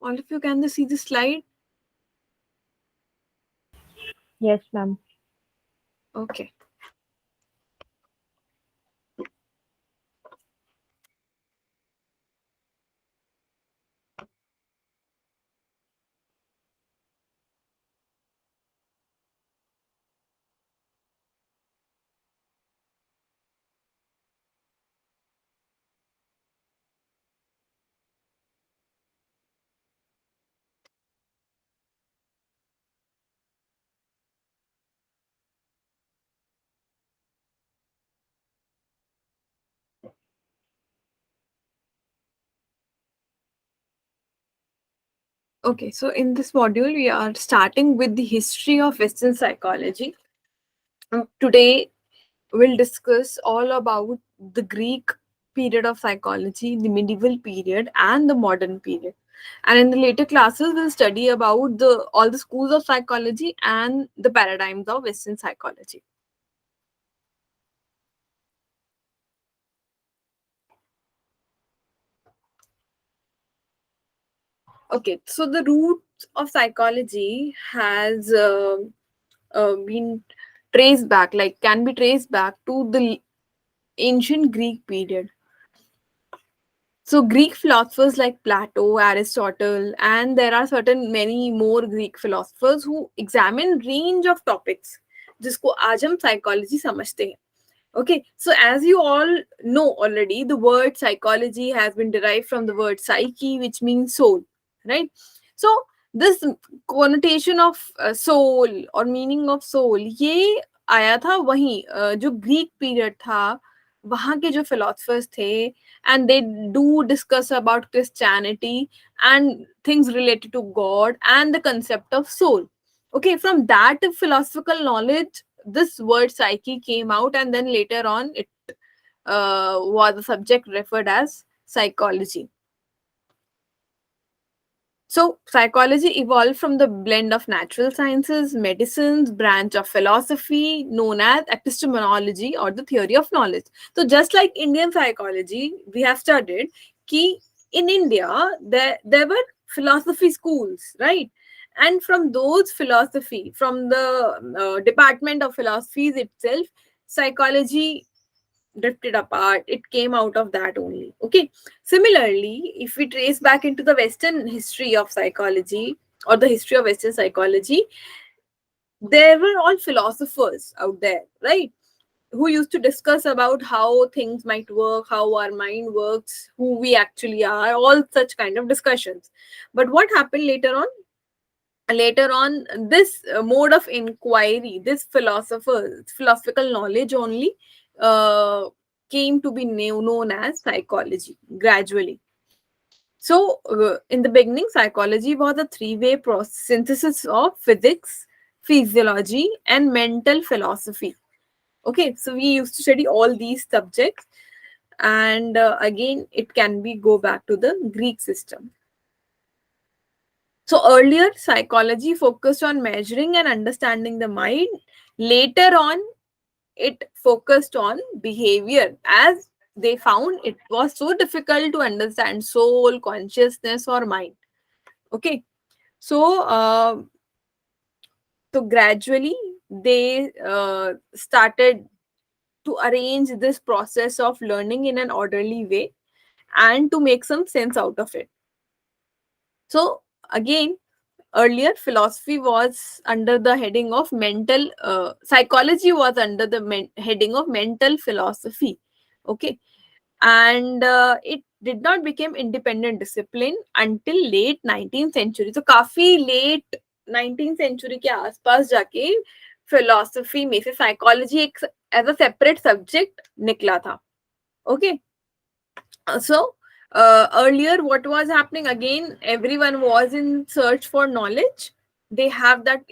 All of you, can they see the slide? Yes, ma'am. Okay. Okay, so in this module, we are starting with the history of Western psychology. Today, we'll discuss all about the Greek period of psychology, the medieval period, and the modern period. And in the later classes, we'll study about the all the schools of psychology and the paradigms of Western psychology. Okay, so the roots of psychology has been traced back, like can be traced back to the ancient Greek period. So Greek philosophers like Plato, Aristotle, and there are certain many more Greek philosophers who examine range of topics जिसको आज हम psychology समझते हैं. Okay, so as you all know already, the word psychology has been derived from the word psyche, which means soul, right? So this connotation of soul or meaning of soul, ये आया था वहीं जो Greek period था, वहाँ के जो philosophers थे, and they do discuss about Christianity and things related to God and the concept of soul. Okay, from that philosophical knowledge, this word psyche came out, and then later on it was a subject referred as psychology. So psychology evolved from the blend of natural sciences, medicines, branch of philosophy known as epistemology or the theory of knowledge. So just like Indian psychology, we have studied ki in India there were philosophy schools, right? And from those philosophy, from the department of philosophies itself, psychology drifted apart. It came out of that only. Okay. Similarly, if we trace back into the Western history of psychology or the history of Western psychology, there were all philosophers out there, right? Who used to discuss about how things might work, how our mind works, who we actually are, all such kind of discussions. But what happened later on? Later on, this mode of inquiry, this philosophical knowledge only uh, came to be known as psychology gradually. So in the beginning, psychology was a three-way process synthesis of physics, physiology, and mental philosophy. Okay, so we used to study all these subjects, and again it can be go back to the Greek system. So earlier, psychology focused on measuring and understanding the mind. Later on, it focused on behavior, as they found it was so difficult to understand soul, consciousness, or mind. Okay, so gradually they started to arrange this process of learning in an orderly way and to make some sense out of it. So again, earlier philosophy was under the heading of mental psychology was under the heading of mental philosophy. Okay, and it did not become independent discipline until late 19th century. So काफी late 19th century के आसपास जाके philosophy में से psychology एक as a separate subject निकला था. Okay, so earlier what was happening, again everyone was in search for knowledge. They have that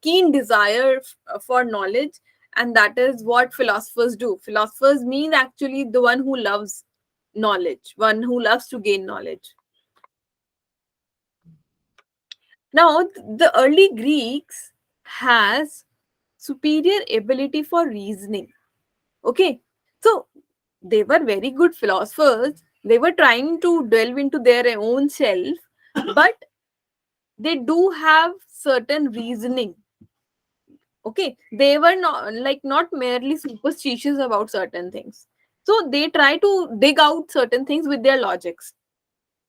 keen desire for knowledge, and that is what philosophers do. Philosophers mean actually the one who loves knowledge, one who loves to gain knowledge. Now the early Greeks has superior ability for reasoning. Okay, so they were very good philosophers. They were trying to delve into their own self, but they do have certain reasoning. Okay, they were not merely superstitious about certain things. So they try to dig out certain things with their logics.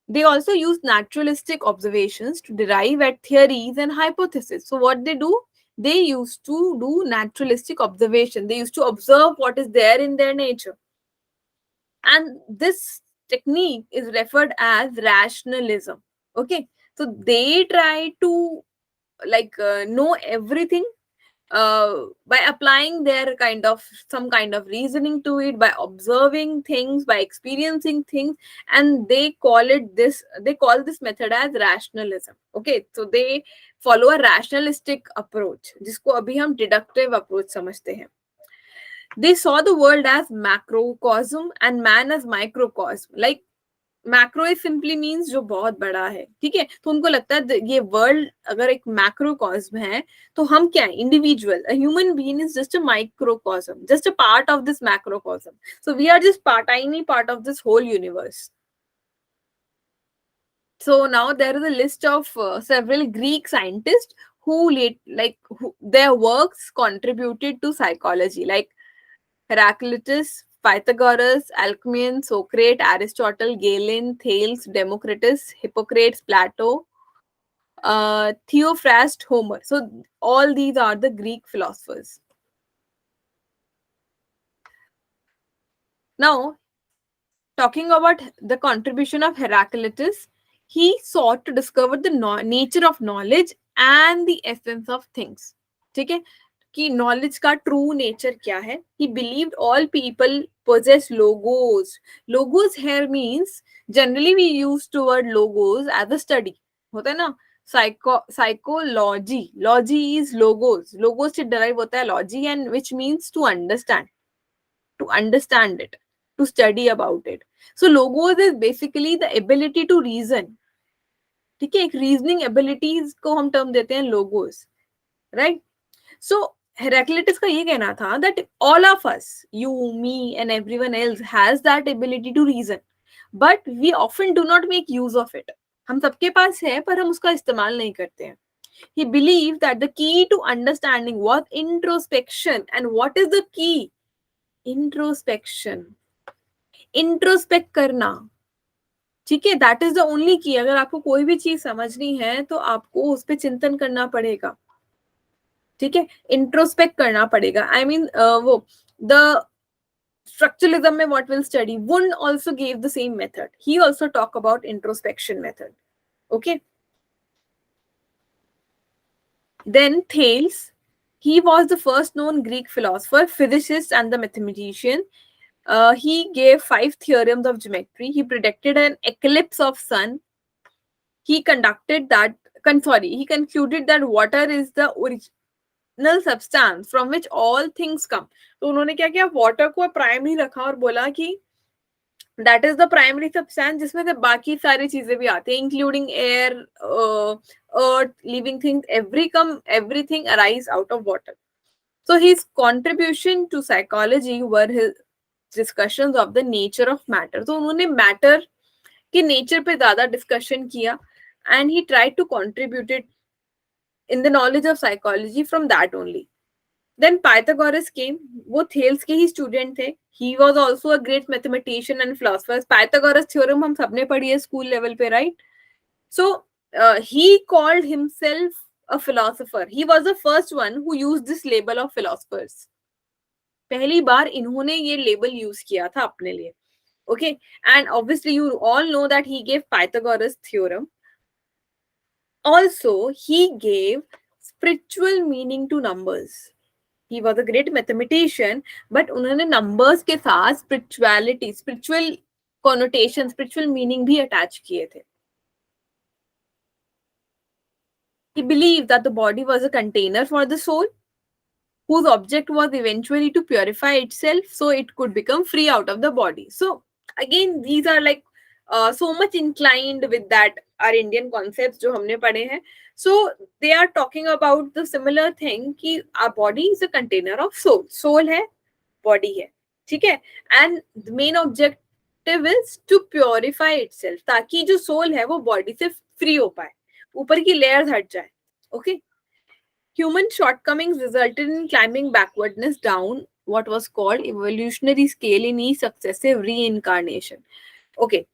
They also use naturalistic observations to derive at theories and hypotheses. So what they do, they used to do naturalistic observation. They used to observe what is there in their nature. And this technique is referred as rationalism. Okay, so they try to know everything by applying their some kind of reasoning to it, by observing things, by experiencing things, and they call this method as rationalism. Okay, so they follow a rationalistic approach, जिसको अभी हम deductive approach समझते हैं. They saw the world as macrocosm and man as microcosm. Like macro is simply means जो बहुत बड़ा है, ठीक है. तो उनको लगता है ये वर्ल्ड अगर एक मैक्रोकॉस्म है तो हम क्या है, individual, a human being is just a microcosm, just a part of this macrocosm. So we are just tiny part of this whole universe. So now there is a list of several Greek scientists who their works contributed to psychology, like Heraclitus, Pythagoras, Alcmaeon, Socrates, Aristotle, Galen, Thales, Democritus, Hippocrates, Plato, Theophrast, Homer. So all these are the Greek philosophers. Now, talking about the contribution of Heraclitus, he sought to discover the nature of knowledge and the essence of things. ठीक है, कि knowledge का true nature क्या है. He believed all people possess logos. Logos here means generally we use the word logos as a study. होता है ना, psychology. Logy is logos. Logos से derive होता है logy, and which means to understand it, to study about it. So logos is basically the ability to reason. ठीक है, एक reasoning abilities को हम टर्म देते हैं लोगोस, राइट. सो हेराक्लिटस का ये कहना था that all of us, you, me and everyone else has that ability to reason, but we often do not make use of it. हम सबके पास है पर हम उसका इस्तेमाल नहीं करते हैं. He believed that the key to understanding was introspection. And what is the key? Introspection. Introspect करना, ठीक है, दैट इज द ओनली की. अगर आपको कोई भी चीज समझनी है तो आपको उस पर चिंतन करना पड़ेगा, ठीक है, इंट्रोस्पेक्ट करना पड़ेगा. आई मीन वो द structuralism में what we'll study, Wundt also gave the same method. He also talk about introspection method. Okay. Then Thales, he was the first known Greek philosopher, physicist, and the mathematician. He gave 5 theorems of geometry. He predicted an eclipse of sun. He concluded that water is the original substance from which all things come. तो उन्होंने क्या किया, water को primary रखा और बोला कि that is the primary substance जिसमें से बाकी सारी चीजें भी आती हैं, including air, earth, living things, everything arise out of water. So his contribution to psychology were his discussions of the nature of matter. तो उन्होंने मैटर के नेचर पे ज्यादा डिस्कशन किया, and he tried to contribute it in the knowledge of psychology from that only. Then Pythagoras came. वो Thales के ही student थे. He was also a great mathematician and philosopher. Pythagoras theorem हम सबने पढ़ी है स्कूल लेवल पे, right? So he called himself a philosopher. He was the first one who used this label of philosophers. पहली बार इन्होंने ये label use किया था अपने लिए. Okay, and obviously you all know that he gave Pythagoras theorem. Also, he gave spiritual meaning to numbers. He was a great mathematician, but उन्होंने numbers के साथ spirituality, spiritual connotation, spiritual meaning भी attach किए थे. He believed that the body was a container for the soul, whose object was eventually to purify itself so it could become free out of the body. So again, these are like so much inclined with that our Indian concepts जो हमने पढ़े हैं. So they are talking about the similar thing कि our body is a container of soul. Soul है, body है, ठीक है, and the main objective is to purify itself, ताकि जो soul है वो body से free हो पाए. ऊपर की लेयर्स हट जाए. Okay. Human shortcomings resulted in climbing backwardness down what was called evolutionary scale in each successive reincarnation. Okay.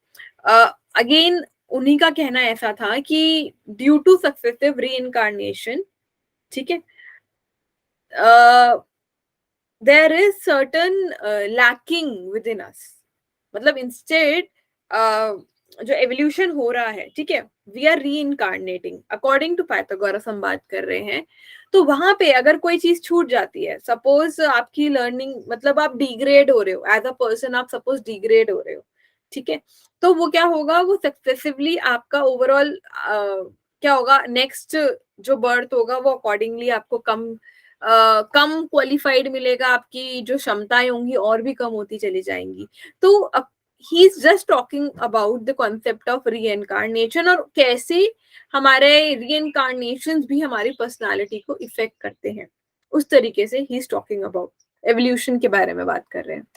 Again, उन्हीं का कहना ऐसा था कि ड्यू टू सक्सेसिव रीइनकारनेशन, ठीक है, there is certain lacking within us. मतलब इंस्टेड जो एवोल्यूशन हो रहा है, ठीक है, we are reincarnating according to Pythagoras हम बात कर रहे हैं. तो वहां पे अगर कोई चीज छूट जाती है, सपोज आपकी लर्निंग, मतलब आप डिग्रेड हो रहे हो एज अ पर्सन, आप सपोज डिग्रेड हो रहे हो, ठीक है, तो वो क्या होगा, वो सक्सेसिवली आपका ओवरऑल क्या होगा, नेक्स्ट जो बर्थ होगा वो अकॉर्डिंगली आपको कम क्वालिफाइड मिलेगा, आपकी जो क्षमताएं होंगी और भी कम होती चली जाएंगी. तो ही is just talking about the concept of reincarnation, और कैसे हमारे रीइनकारनेशंस भी हमारी पर्सनालिटी को इफेक्ट करते हैं. उस तरीके से ही इज टॉकिंग अबाउट एवोल्यूशन के बारे में बात कर रहे हैं.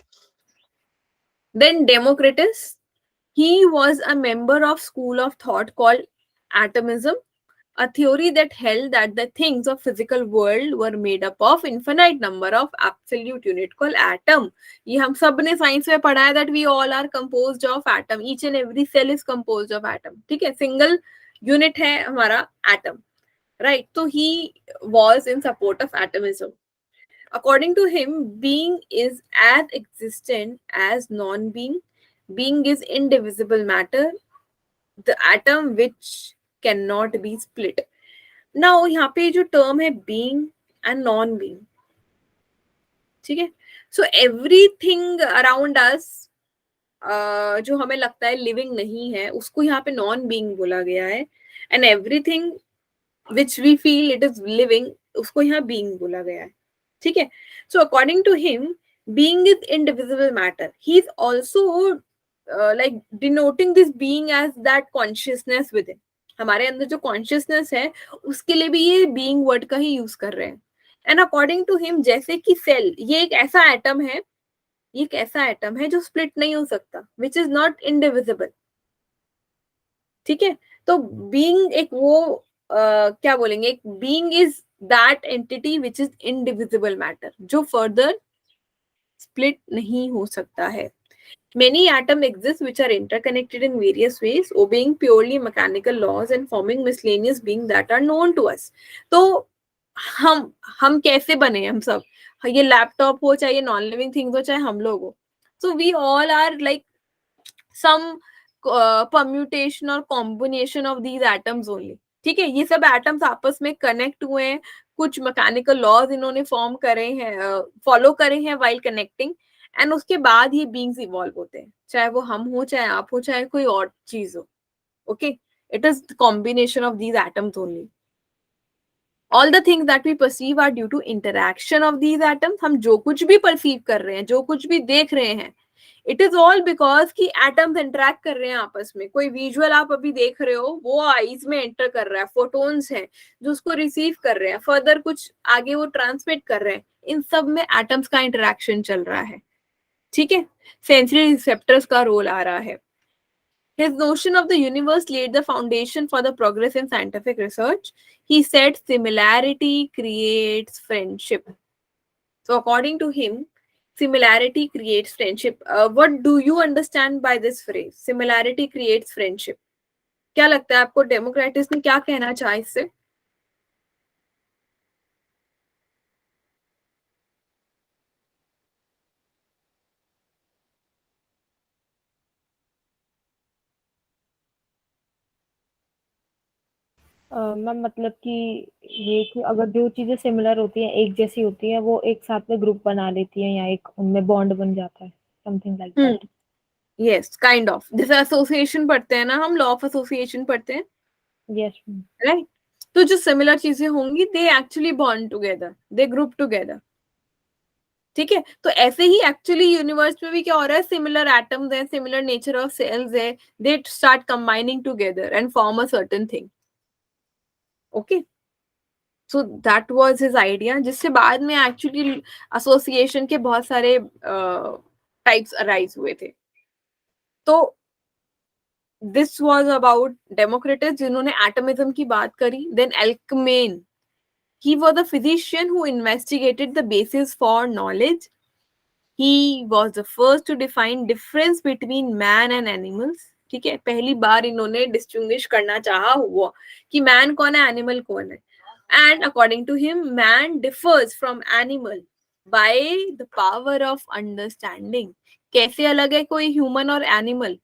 Then Democritus, he was a member of school of thought called atomism, a theory that held that the things of physical world were made up of infinite number of absolute unit called atom. ये हम सब ने science में पढ़ा है that we all are composed of atom, each and every cell is composed of atom. ठीक है, single unit है हमारा atom, right? So he was in support of atomism. According to him, being is as existent as non-being. Being is indivisible matter, the atom which cannot be split. Now यहाँ पे जो term है being and non-being, ठीक है, so everything around us जो हमें लगता है लिविंग नहीं है, उसको यहाँ पे नॉन बीइंग बोला गया है, and everything which we feel it is living, उसको यहाँ बीइंग बोला गया है. ठीक है, so according to him, being is indivisible matter. He is also like denoting this being as that consciousness within. हमारे अंदर जो कॉन्शियसनेस है उसके लिए भी ये बीइंग वर्ड का ही यूज कर रहे हैं. एंड अकॉर्डिंग टू हिम, जैसे कि सेल ये एक ऐसा एटम है, ये एक ऐसा एटम है जो स्प्लिट नहीं हो सकता, विच इज नॉट इंडिविजिबल. ठीक है, तो बीइंग एक वो क्या बोलेंगे, एक being is that entity which is indivisible matter, जो फर्दर स्प्लिट नहीं हो सकता है. Many atoms exist which are interconnected in various ways, obeying purely mechanical laws and forming miscellaneous beings that are known to us. तो हम कैसे बने, हम सब, ये लैपटॉप हो चाहे नॉन लिविंग थिंग्स हो चाहे हम लोग हो, so we all are like some permutation or combination of these atoms only. ठीक है, ये सब एटम्स आपस में कनेक्ट हुए हैं, कुछ मैकेनिकल लॉज इन्होंने फॉर्म करे हैं, फॉलो करे हैं while connecting, एंड उसके बाद ये बीइंग्स इवॉल्व होते हैं, चाहे वो हम हो चाहे आप हो चाहे कोई और चीज हो. Okay, it is the combination of these atoms only. All the things that we perceive are due to interaction of these atoms. हम जो कुछ भी परसीव कर रहे हैं, जो कुछ भी देख रहे हैं, इट इज ऑल बिकॉज कि एटम्स इंटरैक्ट कर रहे हैं आपस में. कोई विजुअल आप अभी देख रहे हो, वो आईज में एंटर कर रहा है, फोटोन्स हैं जो उसको रिसीव कर रहे हैं, फर्दर कुछ आगे वो ट्रांसमिट कर रहे हैं, इन सब में एटम्स का इंटरैक्शन चल रहा है. ठीक है, सेंसरी रिसेप्टर्स का रोल आ रहा है. His notion of the universe laid the foundation for the progress in scientific research. He said similarity creates friendship. So according to him, similarity creates friendship. What do you understand by this phrase? Similarity creates friendship. क्या लगता है आपको, democracies ने क्या कहना चाहा इससे? Ma'am मतलब कि ये कि अगर जो चीजें सिमिलर होती हैं, एक जैसी होती हैं, वो एक साथ में ग्रुप बना लेती हैं या एक उनमें बॉन्ड बन जाता है, something like that. Yes, kind of. जैसे एसोसिएशन पढ़ते हैं ना हम, लॉ ऑफ एसोसिएशन पढ़ते हैं, यस मैम. राइट? तो जो सिमिलर चीजें होंगी, they actually bond together, they group together. ठीक है, तो ऐसे ही एक्चुअली यूनिवर्स में भी क्या हो रहा है, सिमिलर एटम्स है, सिमिलर नेचर ऑफ सेल्स है, they start combining together and form a certain thing. Okay, so that was his idea, जिससे बाद में एक्चुअली एसोसिएशन के बहुत सारे टाइप्स अराइज हुए थे. तो दिस वाज अबाउट डेमोक्रिटस जिन्होंने एटमिज्म की बात करी. Then Alcmaeon, he was a physician who investigated the basis for knowledge. He was the first to define difference between man and animals. ठीक है, पहली बार इन्होंने डिस्टिंग्विश करना चाहा हुआ कि मैन कौन है, एनिमल कौन है. And according to him man differs from animal by the power of understanding. कैसे अलग है कोई ह्यूमन और एनिमल?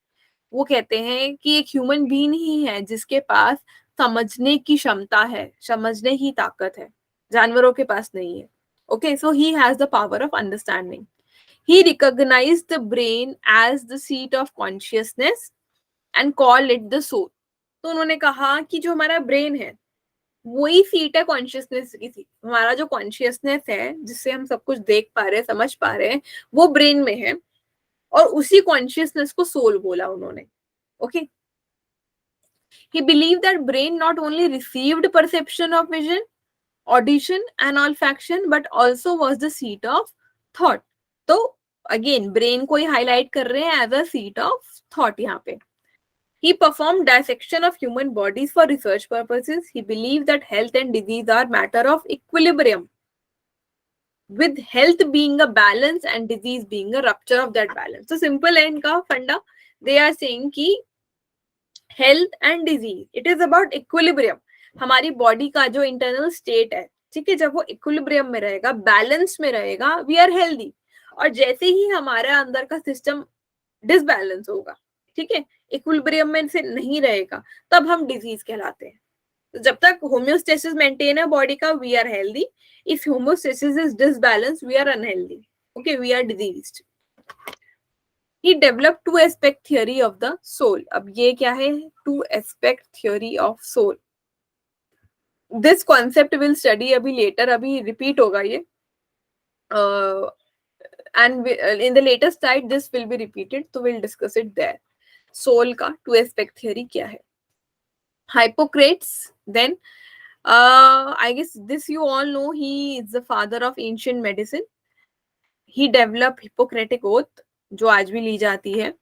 वो कहते हैं कि एक ह्यूमन बीइंग ही है जिसके पास समझने की क्षमता है, समझने की ताकत है, जानवरों के पास नहीं है. Okay, so he has the power of understanding. He recognized the brain as the seat of consciousness and called it the soul. तो उन्होंने कहा कि जो हमारा ब्रेन है वही सीट है कॉन्शियसनेस की. सीट, हमारा जो कॉन्शियसनेस है जिससे हम सब कुछ देख पा रहे हैं, समझ पा रहे हैं, वो ब्रेन में है. और उसी कॉन्शियसनेस को सोल बोला उन्होंने. Okay, he believed that brain not only received perception of vision, audition and olfaction but also was the seat of thought. तो अगेन ब्रेन को ही हाईलाइट कर रहे हैं as a seat of thought यहाँ पे. He performed dissection of human bodies for research purposes. He believed that health and disease are matter of equilibrium, with health being a balance and disease being a rupture of that balance. So simple है इनका फंडा. They are saying कि health and disease it is about equilibrium. हमारी body का जो internal state है, ठीक है, जब वो इक्विलिब्रियम में रहेगा, बैलेंस में रहेगा, वी आर हेल्दी. और जैसे ही हमारे अंदर का सिस्टम डिसबैलेंस होगा, ठीक है, इक्विलिब्रियम में से नहीं रहेगा, तब हम डिजीज कहलाते हैं. तो जब तक होम्योस्टेसिस मेंटेन है बॉडी का, we are healthy. If homeostasis is disbalance, we are unhealthy. Okay, we are diseased. He developed two aspect theory of the soul. अब ये क्या है? Two aspect theory of soul. This concept will study अभी later, अभी repeat होगा ये. And in the later slide this will be repeated, so we'll discuss it there. Soul का two aspect theory क्या है? Hippocrates, then I guess this you all know, he is the father of ancient medicine. He developed Hippocratic oath, जो आज भी ली जाती है.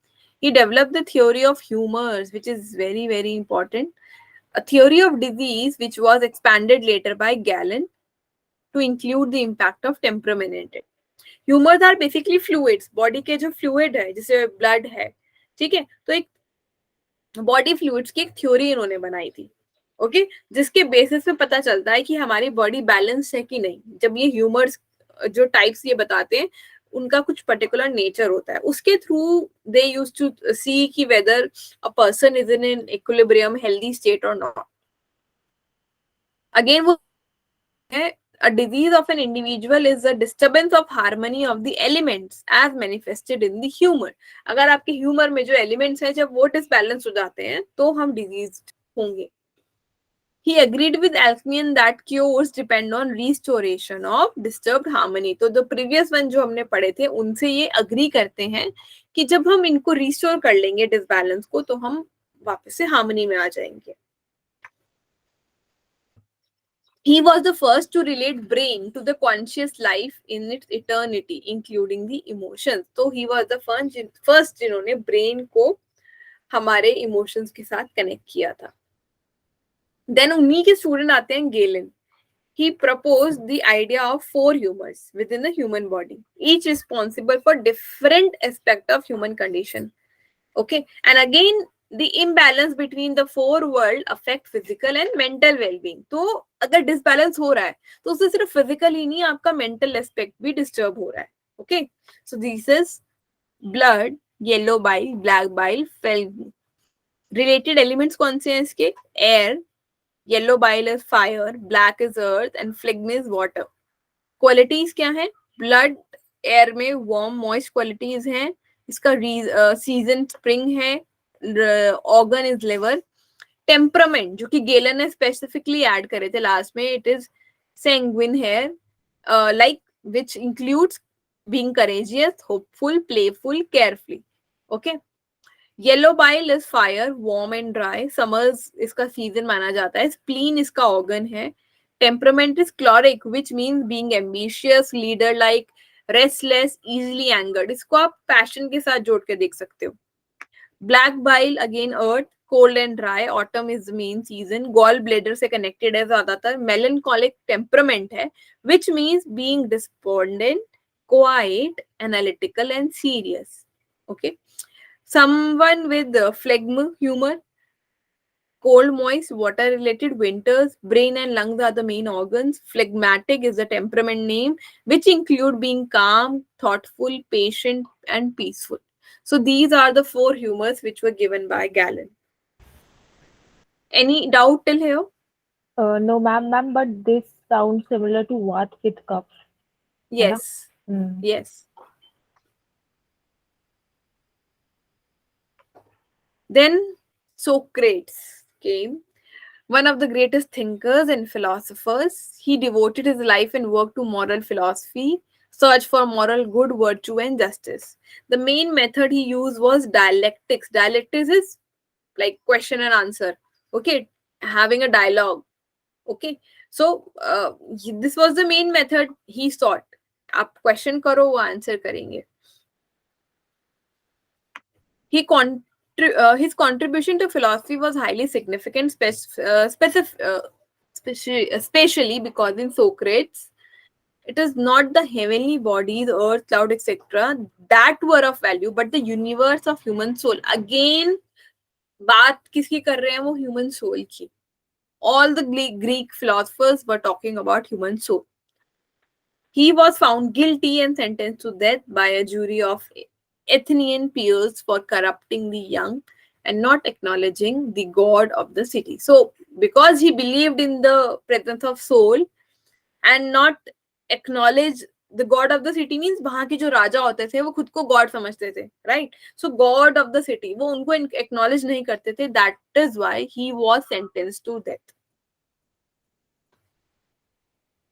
He developed the theory of humors, which is very very important. A theory of disease which was expanded later by Galen to include the impact of temperament. Humors are basically fluids. Body के जो fluid है, जैसे blood है, ठीक है, तो एक body fluids की एक थ्योरी इन्होंने बनाई थी. ओके, जिसके बेसिस पे पता चलता है कि हमारी बॉडी बैलेंस है कि नहीं. जब ये ह्यूमर्स जो टाइप्स ये बताते हैं, उनका कुछ पर्टिकुलर नेचर होता है. उसके थ्रू दे यूज टू सी कि weather a person is in an equilibrium healthy state और नॉट. अगेन वो है, a disease of an individual is a disturbance of harmony of the elements as manifested in the humor. अगर आपके humour में जो elements हैं जब वो डिसबैलेंस हो जाते हैं तो हम डिजीज्ड होंगे. He agreed with Alcmeon that cures depend on restoration of disturbed harmony. तो the previous one जो हमने पढ़े थे उनसे ये अग्री करते हैं कि जब हम इनको रिस्टोर कर लेंगे डिसबैलेंस को, तो हम वापस से हार्मनी में आ जाएंगे. He was the first to relate brain to the conscious life in its eternity, including the emotions. तो he was the first जिन्होंने ब्रेन को हमारे इमोशंस के साथ कनेक्ट किया था. देन उन्हीं के स्टूडेंट आते हैं गेलन. He proposed the idea of 4 humors within the human body, each responsible for different aspect of human condition. Okay, and again the imbalance between the 4 world affect physical and mental well-being. तो अगर disbalance हो रहा है तो उससे सिर्फ physical ही नहीं, आपका मेंटल एस्पेक्ट भी डिस्टर्ब हो रहा है. Okay, so this is blood, yellow bile, black bile, phlegm. Related elements कौन से हैं इसके? Air, yellow bile is fire, black is earth and phlegm is water. Qualities क्या है? ब्लड एयर में वार्म मॉइस्ट क्वालिटीज हैं. इसका सीजन स्प्रिंग है. Organ is liver. टेम्परामेंट जो कि गेलन ने स्पेसिफिकली ऐड करे थे लास्ट में, it is sanguine hair, like which includes being courageous, hopeful, playful, carefree. Okay. Yellow bile is fire, warm and dry. Summers इसका season माना जाता है. Spleen इसका organ है. Temperament is choleric, which means being ambitious, leader-like, restless, easily angered. इसको आप passion के साथ जोड़ के देख सकते हो. Black bile again earth, cold and dry, autumn is the main season. Gall bladder से connected है ज्यादातर. Melancholic temperament है, which means being despondent, quiet, analytical and serious. Okay. Someone with phlegm, humor, cold, moist, water related, winters, brain and lungs are the main organs. Phlegmatic is the temperament name, which include being calm, thoughtful, patient, and peaceful. So these are the four humors which were given by Galen. Any doubt till here? No, ma'am, but this sounds similar to Vat with cup, है ना? Yes. Yes. Then Socrates came, one of the greatest thinkers and philosophers. He devoted his life and work to moral philosophy, search for moral good, virtue, and justice. The main method he used was dialectics. Dialectics is like question and answer. Okay, having a dialogue. Okay, so this was the main method he sought. आप question करो वो answer करेंगे. He his contribution to philosophy was highly significant, especially because in Socrates, it is not the heavenly bodies, earth, cloud, etc., that were of value, but the universe of human soul. Again, बात किसकी कर रहे हैं वो human soul की. All the Greek philosophers were talking about human soul. He was found guilty and sentenced to death by a jury of Athenian peers for corrupting the young and not acknowledging the god of the city. So, because he believed in the presence of soul and not acknowledge the god of the city means वहां के जो राजा होते थे वो खुद को God समझते थे, right? So god of the city वो उनको acknowledge नहीं करते थे. That is why he was sentenced to death.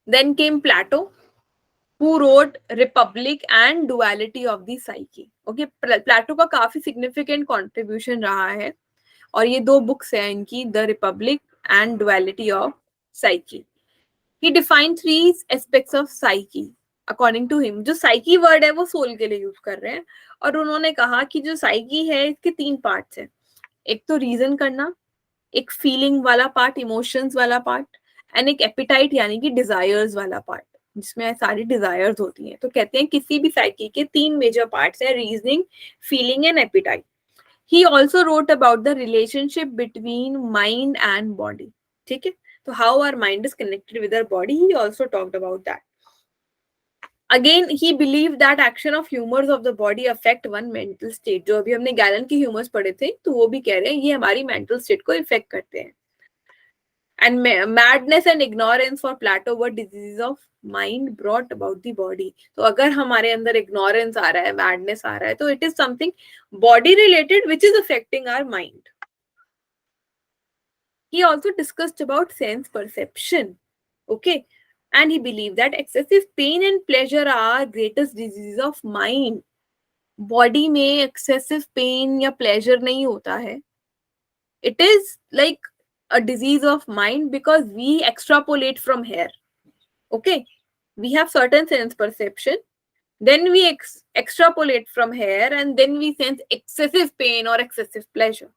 Then came Plato, who wrote Republic and Duality of the Psyche. Okay, प्लेटो का काफी significant contribution रहा है और ये दो books हैं इनकी, The Republic and Duality of Psyche. He defined three aspects of psyche according to him. जो psyche word है वो soul के लिए use कर रहे हैं और उन्होंने कहा कि जो psyche है इसके तीन parts हैं. एक तो reason करना, एक feeling वाला part, emotions वाला part, and एक appetite यानी कि desires वाला part, जिसमें सारी डिजायर्स होती हैं. तो कहते हैं किसी भी साइकी के तीन मेजर पार्ट्स हैं, reasoning, feeling and appetite. He also wrote about the relationship between mind and body. ठीक है, तो how our mind is connected with our body, he also talked about that. Again he believe that action of humours of the body affect one mental state. जो अभी हमने gallon के humours पढ़े थे तो वो भी कह रहे हैं ये हमारी मेंटल स्टेट को इफेक्ट करते हैं. And madness and ignorance for Plato were diseases of mind brought about the body. तो अगर हमारे अंदर ignorance आ रहा है, madness आ रहा है, तो it is something body related which is affecting our mind. He also discussed about sense perception. Okay, and he believed that excessive pain and pleasure are greatest diseases of mind. Body में excessive pain या pleasure नहीं होता है. It is like a disease of mind because we extrapolate from here. Okay, we have certain sense perception, then we extrapolate from here and then we sense excessive pain or excessive pleasure.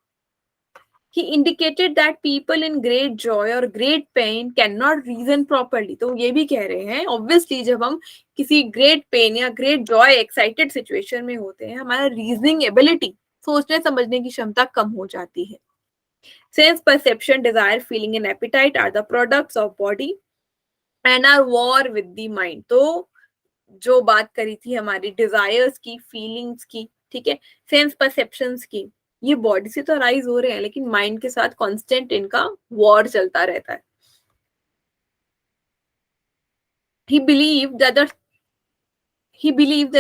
He indicated that people in great joy or great pain cannot reason properly. तो ये भी कह रहे हैं obviously जब हम किसी great pain या great joy excited situation में होते हैं हमारा reasoning ability, सोचने समझने की क्षमता कम हो जाती है. Sense perception, desire, feeling and appetite are the products of body and are war with the mind. तो जो बात करी थी हमारी desires की, feelings की, ठीक है, sense perceptions की, ये बॉडी से तो अराइज हो रहे हैं लेकिन माइंड के साथ कांस्टेंट इनका वॉर चलता रहता है. He believed that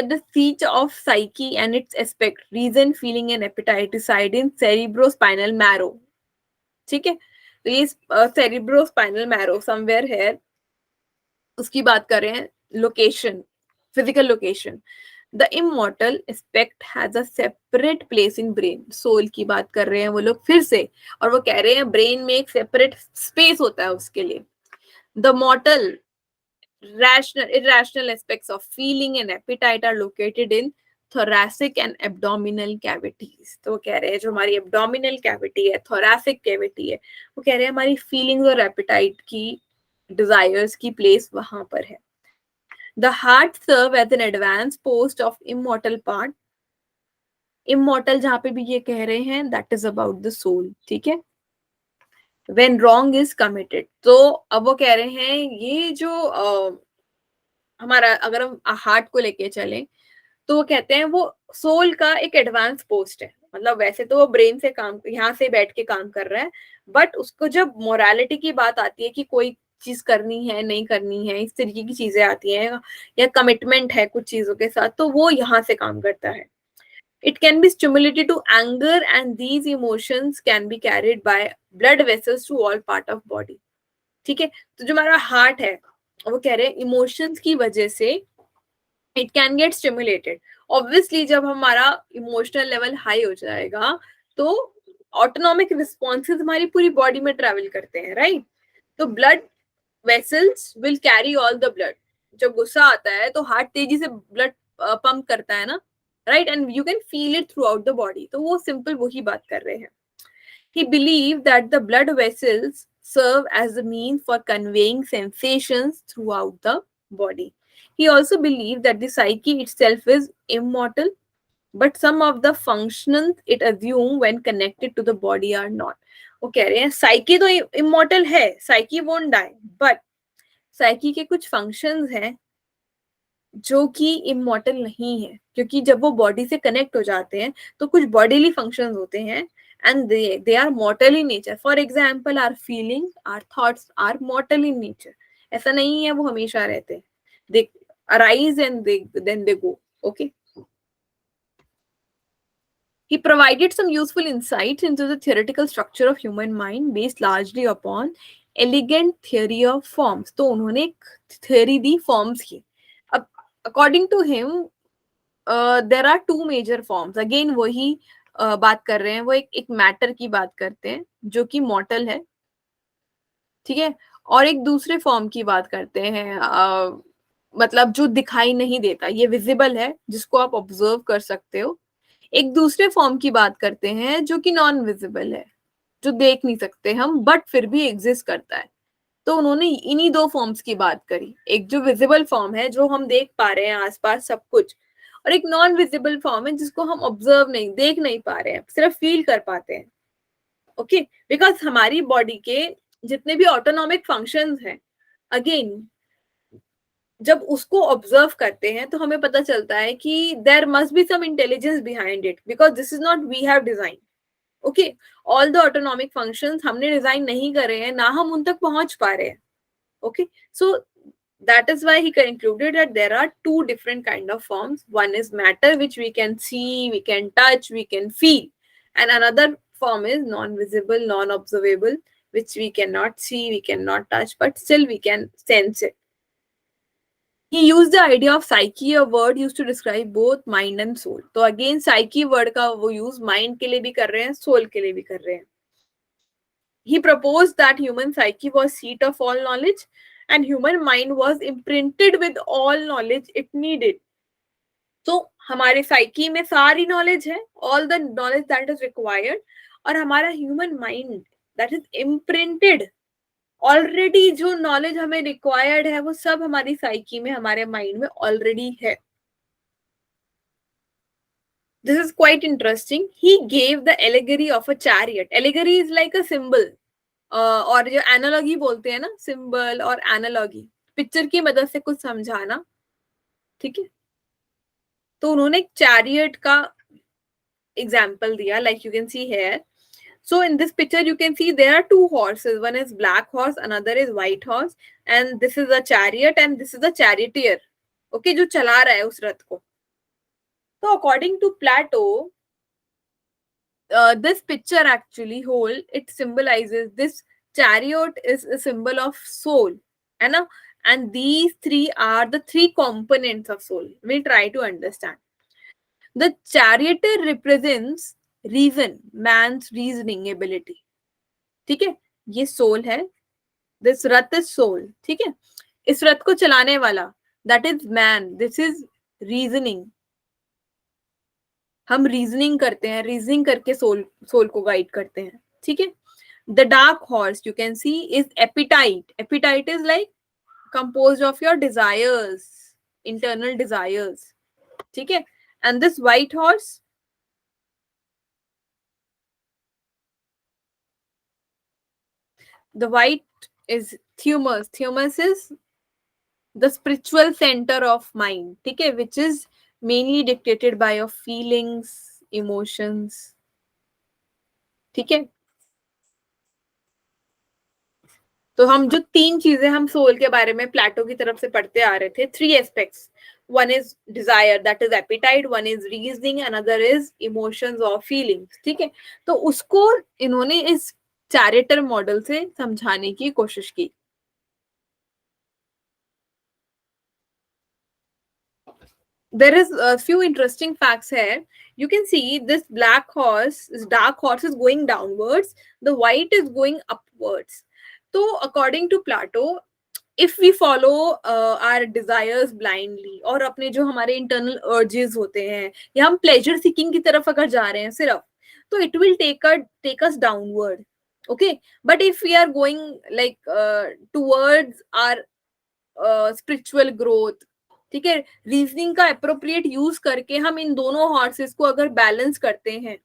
the seat of psyche and its aspect, reason, feeling and appetite reside in cerebrospinal marrow. ठीक है, तो ये cerebrospinal marrow somewhere here उसकी बात कर रहे हैं, location, physical location. The immortal aspect has a separate place in brain. Soul की बात कर रहे हैं वो लोग फिर से और वो कह रहे हैं ब्रेन में एक सेपरेट स्पेस होता है उसके लिए. The mortal, rational, irrational aspects of feeling and appetite are located in thoracic and abdominal cavities. तो वो कह रहे हैं जो हमारी abdominal cavity है, thoracic cavity है, वो कह रहे हैं हमारी feelings और appetite की, desires की place वहां पर है. The heart serve as an advanced post of immortal part. Immortal जहां पे भी ये कह रहे हैं, that is about the soul. ठीक है. When wrong is committed. तो अब वो कह रहे हैं ये जो हमारा, अगर हम हार्ट को लेके चलें तो वो कहते हैं वो सोल का एक एडवांस पोस्ट है. मतलब वैसे तो वो ब्रेन से काम, यहाँ से बैठ के काम कर रहा है, बट उसको जब मोरालिटी की बात आती है कि कोई चीज करनी है नहीं करनी है, इस तरीके की चीजें आती हैं, या कमिटमेंट है कुछ चीजों के साथ, तो वो यहाँ से काम करता है. It can be stimulated to anger and these emotions can be carried by blood vessels to all part of body. ठीक है. तो जो हमारा हार्ट है वो कह रहे हैं इमोशंस की वजह से it can get stimulated. Obviously जब हमारा इमोशनल लेवल हाई हो जाएगा तो ऑटोनॉमिक रिस्पॉन्सेज हमारी पूरी बॉडी में ट्रेवल करते हैं, राइट. तो blood vessels will carry all the blood. जब गुस्सा आता है तो हार्ट तेजी से ब्लड पंप करता है ना, right, and you can feel it through out the body. तो वो सिंपल वही बात कर रहे हैं. He believed that the blood vessels serve as a means for conveying sensations throughout the body. He also believed that the psyche itself is immortal, but some of the functions it assumes when connected to the body are not. वो कह रहे हैं psyche तो immortal है, psyche won't die, but psyche के कुछ functions हैं जो कि इमोर्टल नहीं है, क्योंकि जब वो बॉडी से कनेक्ट हो जाते हैं तो कुछ बॉडीली फंक्शंस होते हैं and they are mortal in nature. For example, our feelings, our thoughts are mortal in nature. ऐसा नहीं है वो हमेशा रहते हैं. They arise and then they go. Okay. He provided some useful insights into the theoretical structure of human mind based largely upon elegant theory of forms. तो उन्होंने एक theory दी forms की. अब according to him, there are two major forms. Again वही बात कर रहे हैं, वो एक मैटर की बात करते हैं जो कि मॉर्टल है, ठीक है, और एक दूसरे फॉर्म की बात करते हैं, मतलब जो दिखाई नहीं देता, ये विजिबल है जिसको आप ऑब्जर्व कर सकते हो. एक दूसरे फॉर्म की बात करते हैं जो कि नॉन विजिबल है, जो देख नहीं सकते हम बट फिर भी एग्जिस्ट करता है. तो उन्होंने इन्हीं दो फॉर्म्स की बात करी. एक जो विजिबल फॉर्म है जो हम देख पा रहे हैं आसपास सब कुछ, और एक नॉन विजिबल फॉर्म है जिसको हम ऑब्जर्व नहीं, देख नहीं पा रहे हैं, सिर्फ फील कर पाते हैं. ओके. बिकॉज हमारी बॉडी के जितने भी ऑटोनॉमिक फंक्शंस हैं, अगेन जब उसको ऑब्जर्व करते हैं तो हमें पता चलता है कि there must be some intelligence behind it, because this is not we have design. Okay. All the autonomic functions हमने डिजाइन नहीं करे हैं, ना हम उन तक पहुंच पा रहे हैं. Okay. So that is why he concluded that there are two different kind of forms. One is matter, which we can see, we can touch, we can feel, and another form is non-visible, non-observable, which we cannot see, we cannot touch, but still we can sense it. He used the idea of psyche, a word used to describe both mind and soul. तो again psyche word का वो use mind के लिए भी कर रहे हैं, soul के लिए भी कर रहे हैं. He proposed that human psyche was seat of all knowledge and human mind was imprinted with all knowledge it needed. तो हमारे साइकी में सारी नॉलेज है, all the knowledge that is required, और हमारा human mind that is imprinted, already जो knowledge हमें required है वो सब हमारी साइकी में, हमारे माइंड में ऑलरेडी है. This is quite interesting. He gave the allegory of a chariot. Allegory is like a symbol. और जो एनालॉगी बोलते हैं ना, सिंबल और एनालॉगी, पिक्चर की मदद से कुछ समझाना, ठीक है. तो उन्होंने चैरियट का एग्जाम्पल दिया, like you can see here. So in this picture you can see there are two horses. One is black horse, another is white horse, and this is a chariot and this is a charioteer. Okay, जो चला रहा है उस रथ को. So according to Plato, this picture actually whole, it symbolizes, this chariot is a symbol of soul, है ना, and these three are the three components of soul. We'll try to understand. The charioteer represents reason, man's reasoning ability. ठीक है, ये soul है. This Rath is soul. ठीक है, इस रथ को चलाने वाला, that is man. This is reasoning. हम रीजनिंग करते हैं, रीजनिंग करके सोल को गाइड करते हैं, ठीक है. The dark horse you can see is appetite. Appetite is like composed of your desires, internal desires, ठीक है. And this white horse, the white is thymus. Thymus is the spiritual center of mind, ठीक है, which is mainly dictated by your feelings, emotions, ठीक है. तो हम जो तीन चीजें हम सोल के बारे में प्लेटो की तरफ से पढ़ते आ रहे थे, three aspects. One is desire, that is appetite. One is reasoning, another is emotions और फीलिंग्स, ठीक है. तो उसको इन्होंने इस चैरेटर मॉडल से समझाने की कोशिश की. There is a few interesting facts here. You can see this black horse, this dark horse is going downwards, the white is going upwards. So according to Plato, if we follow our desires blindly, और अपने जो हमारे internal urges होते हैं, या हम pleasure seeking की तरफ अगर जा रहे हैं सिर्फ, तो it will take us downward. Okay, but if we are going like towards our spiritual growth, ठीक है, रीजनिंग का अप्रोप्रिएट यूज करके हम इन दोनों हॉर्सेस को अगर बैलेंस करते हैं,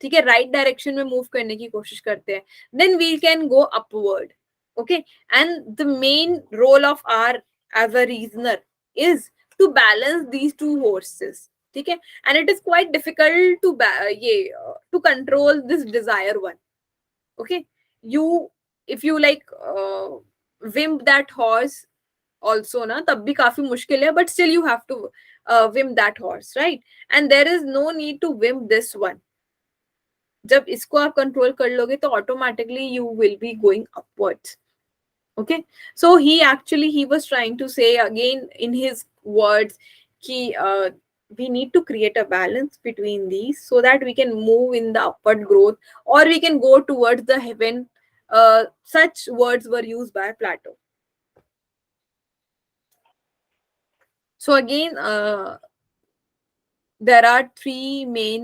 ठीक है, राइट डायरेक्शन में मूव करने की कोशिश करते हैं, then we can go upward. Okay, and the main role of our as a reasoner is to balance these two horses, ठीक है. And it is quite difficult to to control this desire one. Okay, you if you like whip that horse also na, tab bhi काफी मुश्किल है, but still you have to wimp that horse, right? And there is no need to wimp this one. जब इसको आप control कर लोगे तो automatically you will be going upwards. Okay, so he was trying to say again in his words ki we need to create a balance between these so that we can move in the upward growth, or we can go towards the heaven. Such words were used by Plato. So again, there are three main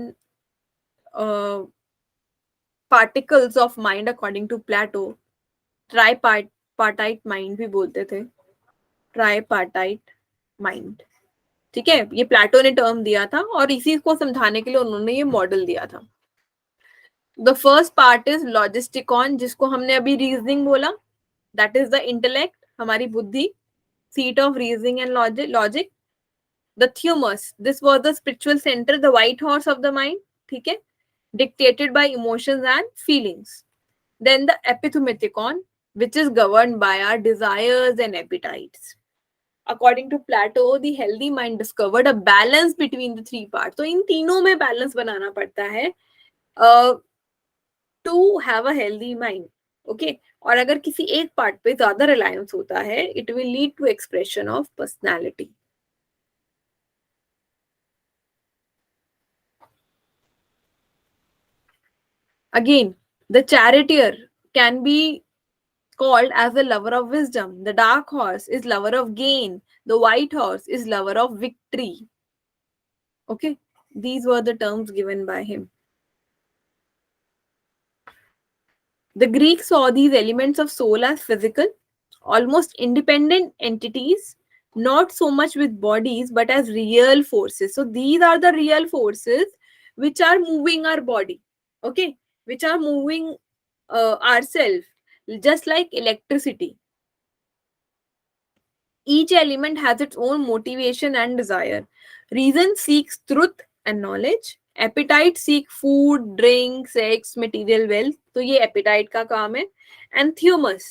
particles of mind according to Plato. Tripartite mind भी बोलते थे, tripartite mind, ठीक है. ये प्लेटो ने term दिया था और इसी को समझाने के लिए उन्होंने ये मॉडल दिया था. द फर्स्ट पार्ट इज लॉजिस्टिकॉन, जिसको हमने अभी रीजनिंग बोला. दैट इज द इंटेलेक्ट, हमारी बुद्धि, seat of reasoning and logic. The thymus, this was the spiritual center, the white horse of the mind, ठीक है, dictated by emotions and feelings. Then the epithumethicon, which is governed by our desires and appetites. According to Plato, the healthy mind discovered a balance between the three parts. तो इन तीनों में balance बनाना पड़ता है to have a healthy mind. Okay, और अगर किसी एक part पे ज्यादा रिलायंस होता है, it will lead to expression of personality. Again, the charioteer can be called as the lover of wisdom. The dark horse is lover of gain. The white horse is lover of victory. Okay, these were the terms given by him. The Greeks saw these elements of soul as physical, almost independent entities, not so much with bodies, but as real forces. So these are the real forces which are moving our body. Okay, which are moving ourselves, just like electricity. Each element has its own motivation and desire. Reason seeks truth and knowledge. Appetite seek food, drink, sex, material wealth. तो ये appetite का काम है. And thymus,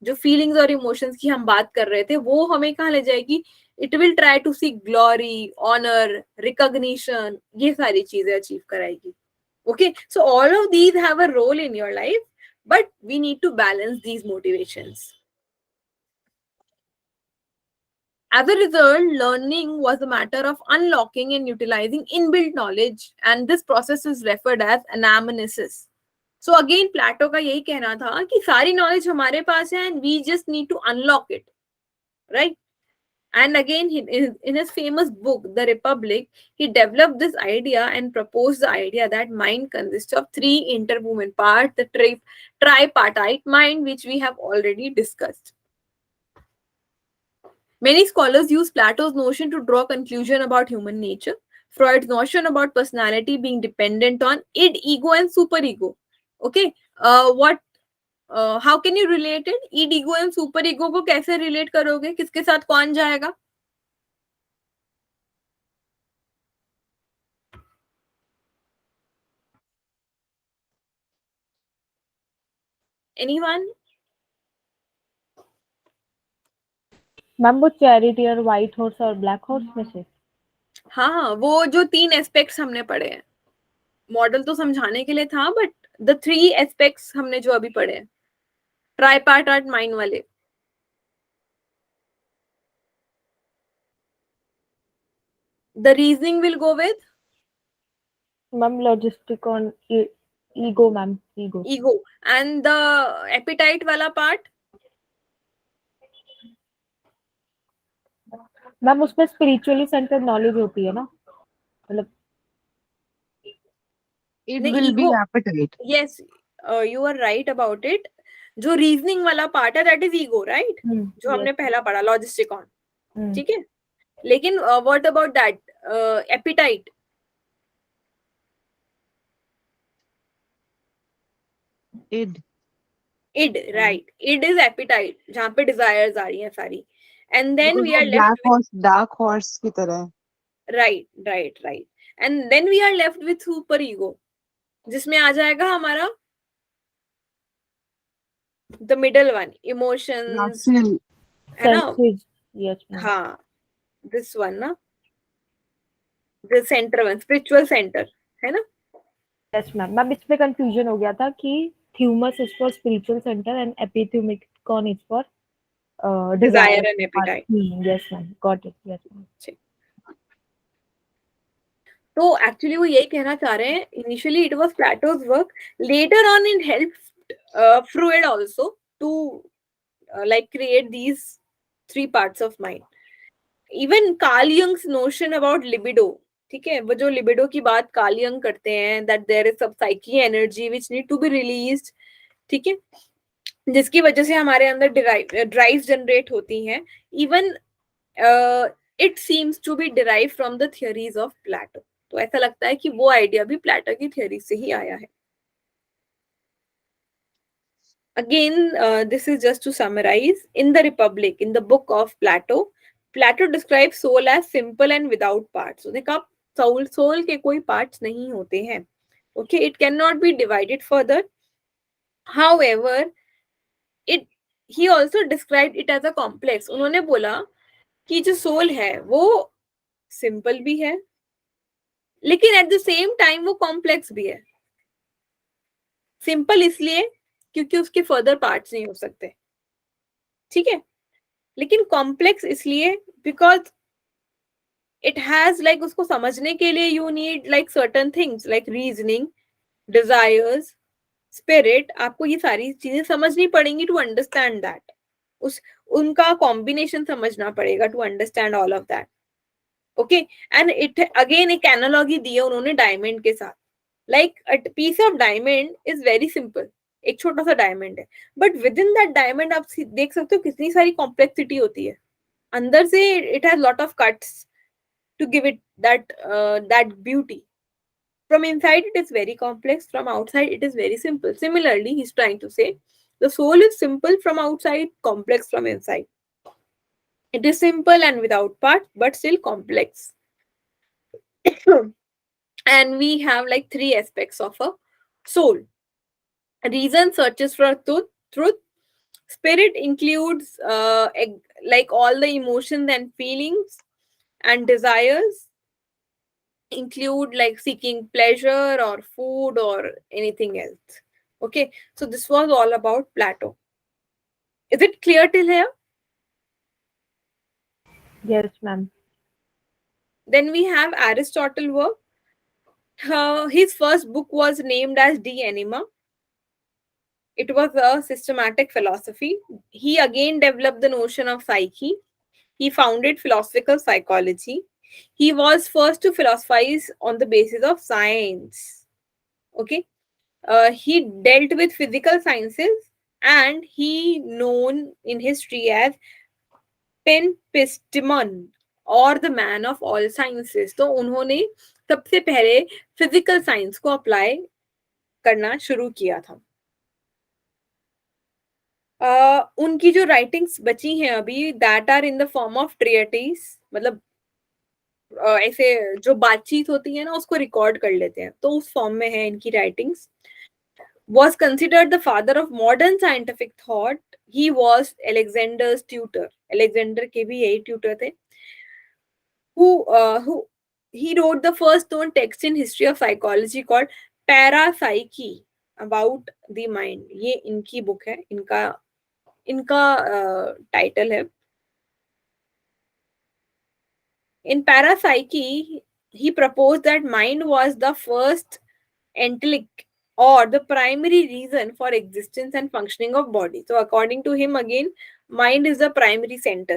जो feelings और emotions की हम बात कर रहे थे, वो हमें कहाँ ले जाएगी? It will try to seek glory, honor, recognition. ये सारी चीजें achieve कराएगी. Okay, so all of these have a role in your life, but we need to balance these motivations. As a result, learning was a matter of unlocking and utilizing inbuilt knowledge, and this process is referred as anamnesis. So again, Plato का यही कहना था कि सारी knowledge हमारे पास है and we just need to unlock it, right? And again, in his famous book, The Republic, he developed this idea and proposed the idea that mind consists of three interwoven parts, the tripartite mind, which we have already discussed. Many scholars use Plato's notion to draw conclusion about human nature. Freud's notion about personality being dependent on id, ego, and superego. Okay, what how can you relate it? id, ego and superego को कैसे relate करोगे? किसके साथ कौन जाएगा? Anyone? Ma'am वो charity और white horse और ब्लैक हॉर्स में से? हाँ, वो जो 3 एस्पेक्ट्स हमने पढ़े हैं, मॉडल तो समझाने के लिए था, बट द 3 एस्पेक्ट्स हमने जो अभी पढ़े हैं, ट्राइपार्टाइट माइंड वाले. The reasoning will go with ma'am logistic on ego ma'am, ego. ego, and the appetite वाला part, मैम उसमें स्पिरिचुअली सेंटर्ड नॉलेज होती है ना, मतलब It नहीं, will be ego. appetite. Yes, you are right about it. जो reasoning वाला part है दैट इज ईगो, राइट? जो हमने पहला पढ़ा लॉजिस्टिकॉन, ठीक है. लेकिन what about that appetite? Id. Right, id is appetite, जहाँ पे डिजायर्स आ रही हैं सारी. And then we are Black left horse, dark horse की तरह. Right. And then we are left with super ego, जिसमें आ जाएगा हमारा the middle one, emotions, Rational. है ना? Yes ma'am. हाँ, दिस वन ना, the centre one, spiritual centre, है ना? Yes ma'am. मैम इसमें कंफ्यूजन हो गया था कि thumos is for spiritual centre and epithumetikon is for desire and appetite. Yes ma'am, got it. Yes ma'am. तो एक्चुअली वो यही कहना चाह रहे हैं, initially it was Plato's work, later on it helped Freud also to like create these 3 parts of mind. Even Carl Jung's notion about libido, ठीक है, वो जो लिबिडो की बात कार्ल यंग करते हैं, that there is some psyche energy which need to be released, ठीक है, जिसकी वजह से हमारे अंदर ड्राइव जनरेट होती हैं. Even it seems to be derive from the theories of Plato. तो ऐसा लगता है कि वो आइडिया भी प्लेटो की थियरी से ही आया है. Again, this is just to summarize. In the Republic, in the book of Plato, Plato describes soul as simple and without parts. उसने कहा soul के कोई parts नहीं होते हैं. Okay, it cannot be divided further. However, he also described it as a complex. उन्होंने बोला कि जो soul है वो simple भी है, लेकिन at the same time वो complex भी है. Simple इसलिए क्योंकि उसके फर्दर पार्ट्स नहीं हो सकते, ठीक है, लेकिन कॉम्प्लेक्स इसलिए बिकॉज इट हैज लाइक, उसको समझने के लिए you need like certain things like reasoning, desires, spirit. आपको ये सारी चीजें समझनी पड़ेंगी टू अंडरस्टैंड दैट. उनका कॉम्बिनेशन समझना पड़ेगा to understand all of that. Okay, and it again एक एनालॉजी दी है उन्होंने डायमंड के साथ. Like a piece of diamond is very simple, एक छोटा सा डायमंड है, but within that diamond आप देख सकते हो कितनी सारी कॉम्प्लेक्सिटी होती है अंदर से. It has lot of cuts to give it that beauty. From inside it is very complex, from outside it is very simple. Similarly, he's trying to say the soul is simple from outside, complex from inside. It is simple and without parts, but still complex. And we have like 3 aspects of a soul. Reason searches for truth. Spirit includes like all the emotions and feelings, and desires include like seeking pleasure or food or anything else. Okay, so this was all about Plato. Is it clear till here? Yes ma'am. Then we have Aristotle work. His first book was named as De Anima. It was a systematic philosophy. He again developed the notion of psyche. He founded philosophical psychology. He was first to philosophize on the basis of science. Okay. He dealt with physical sciences and he known in history as Penpistemon और the man of all sciences. तो उन्होंने सबसे पहले physical science को apply करना शुरू किया था. उनकी जो राइटिंग्स बची हैं अभी, that are in the form of treatise, मतलब ऐसे जो बातचीत होती है ना उसको रिकॉर्ड कर लेते हैं, तो उस फॉर्म में है इनकी writings. Was considered the father of modern scientific thought. He was Alexander's tutor. Alexander के भी यही tutor थे. Who he wrote the first known text in history of psychology called Parapsyche about the mind. ये इनकी book है, इनका title है. In Parapsyche, he proposed that mind was the first intellect or the primary reason for existence and functioning of body. So according to him, again, mind is the primary center.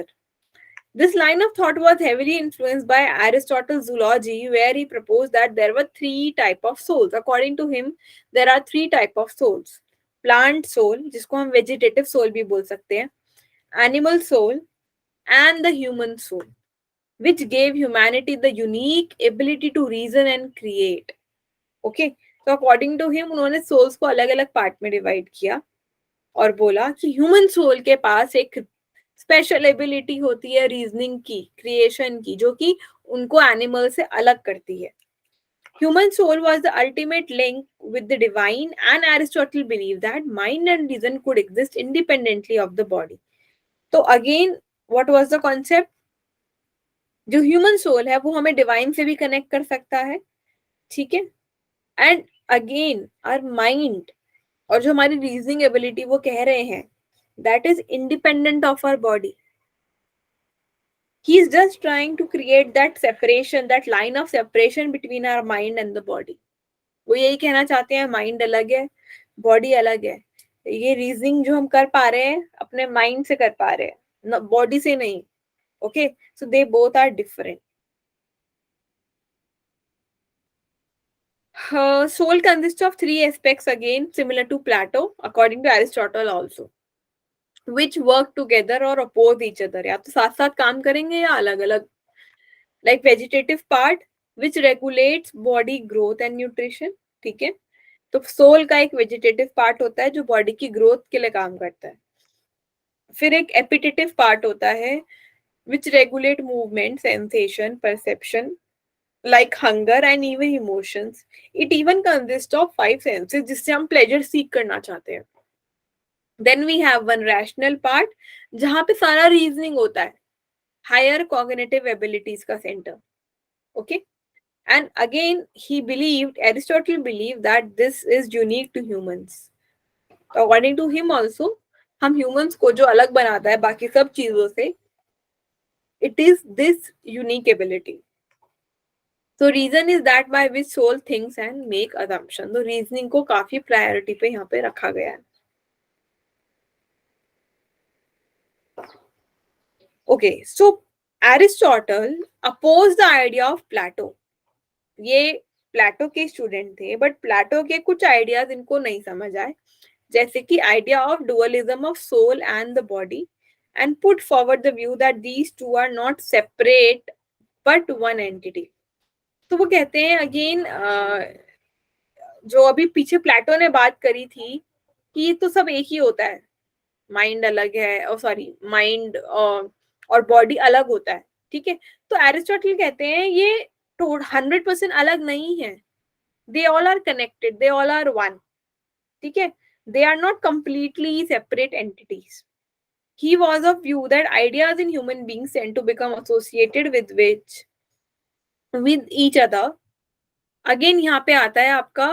This line of thought was heavily influenced by Aristotle's zoology, where he proposed that there were 3 types of souls. According to him, there are 3 types of souls. Plant soul, जिसको हम vegetative soul भी बोल सकते हैं, animal soul, and the human soul, which gave humanity the unique ability to reason and create. Okay, तो according to him उन्होंने souls को अलग अलग पार्ट में डिवाइड किया और बोला कि ह्यूमन सोल के पास एक स्पेशल एबिलिटी होती है रीजनिंग की, क्रिएशन की, जो कि उनको एनिमल से अलग करती है. Human soul was the ultimate link with the divine and Aristotle believe that mind and reason could exist independently of the body. तो again what was the concept? जो ह्यूमन सोल है वो हमें डिवाइन से भी कनेक्ट कर सकता है, ठीक है, एंड अगेन आवर माइंड और जो हमारी रीजनिंग एबिलिटी वो कह रहे हैं that is independent of our body. He is just trying to create that separation, that line of separation between our mind and the body. वो यही कहना चाहते हैं माइंड अलग है, बॉडी अलग है. ये रीजनिंग जो हम कर पा रहे हैं अपने माइंड से कर पा रहे हैं, बॉडी से नहीं. Okay, so they both are different. Soul consists of 3 aspects, again similar to Plato, according to Aristotle also, which work together or oppose each other. या तो साथ साथ काम करेंगे या अलग अलग. Like vegetative part, which regulates body growth and nutrition. ठीक है, तो सोल का एक वेजिटेटिव पार्ट होता है जो बॉडी की ग्रोथ के लिए काम करता है. फिर एक एपिटेटिव पार्ट होता है which regulate movement, sensation, perception, like hunger and even emotions. It even consists of 5 senses जिससे हम pleasure seek करना चाहते हैं. Then we have one rational part जहाँ पे सारा reasoning होता है, higher cognitive abilities का center. Okay, and again Aristotle believed that this is unique to humans. According to him also, हम humans को जो अलग बनाता है बाकी सब चीजों से, it is this unique ability. So reason is that by which soul thinks and make assumption. तो reasoning को काफी प्रायोरिटी पे यहाँ पे रखा गया है. Okay, so Aristotle opposed the idea of Plato. ये प्लेटो के स्टूडेंट थे, बट प्लेटो के कुछ आइडियाज इनको नहीं समझ आए, जैसे कि idea of dualism of soul and the body, and put forward the view that these two are not separate but one entity. तो वो कहते हैं अगेन, जो अभी पीछे प्लेटो ने बात करी थी कि ये तो सब एक ही होता है, माइंड अलग है, और सॉरी माइंड और बॉडी अलग होता है, ठीक है. तो एरिस्टोटल कहते हैं ये 100% अलग नहीं है, they all are connected, they all are one, ठीक है, they are not completely separate entities. He was of view that ideas in human beings tend to become associated with each other. Again, यहाँ पे आता है आपका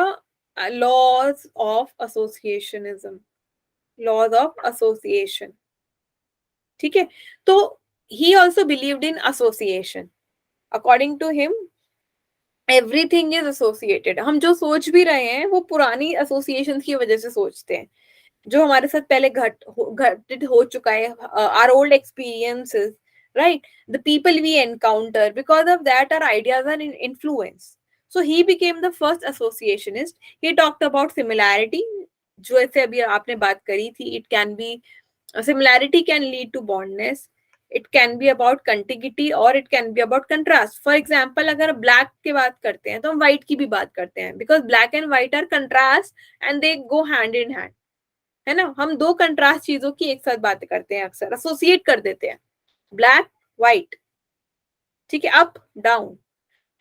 laws of associationism, laws of association. ठीक है, तो he also believed in association. According to him, everything is associated. हम जो सोच भी रहे हैं वो पुरानी associations की वजह से सोचते हैं, जो हमारे साथ पहले घटित हो चुका है. Our old experiences right? The people we encounter, because of that our ideas are influenced. So he became the first associationist. He talked about similarity, जो ऐसे अभी आपने बात करी थी. It can be similarity can lead to bondness. It can be about contiguity or it can be about contrast. For example, अगर black की बात करते हैं तो हम white की भी बात करते हैं, because black and white are contrast and they go hand in hand, है ना. हम दो कंट्रास्ट चीजों की एक साथ बातें करते हैं, अक्सर एसोसिएट कर देते हैं, ब्लैक व्हाइट, ठीक है, अप डाउन,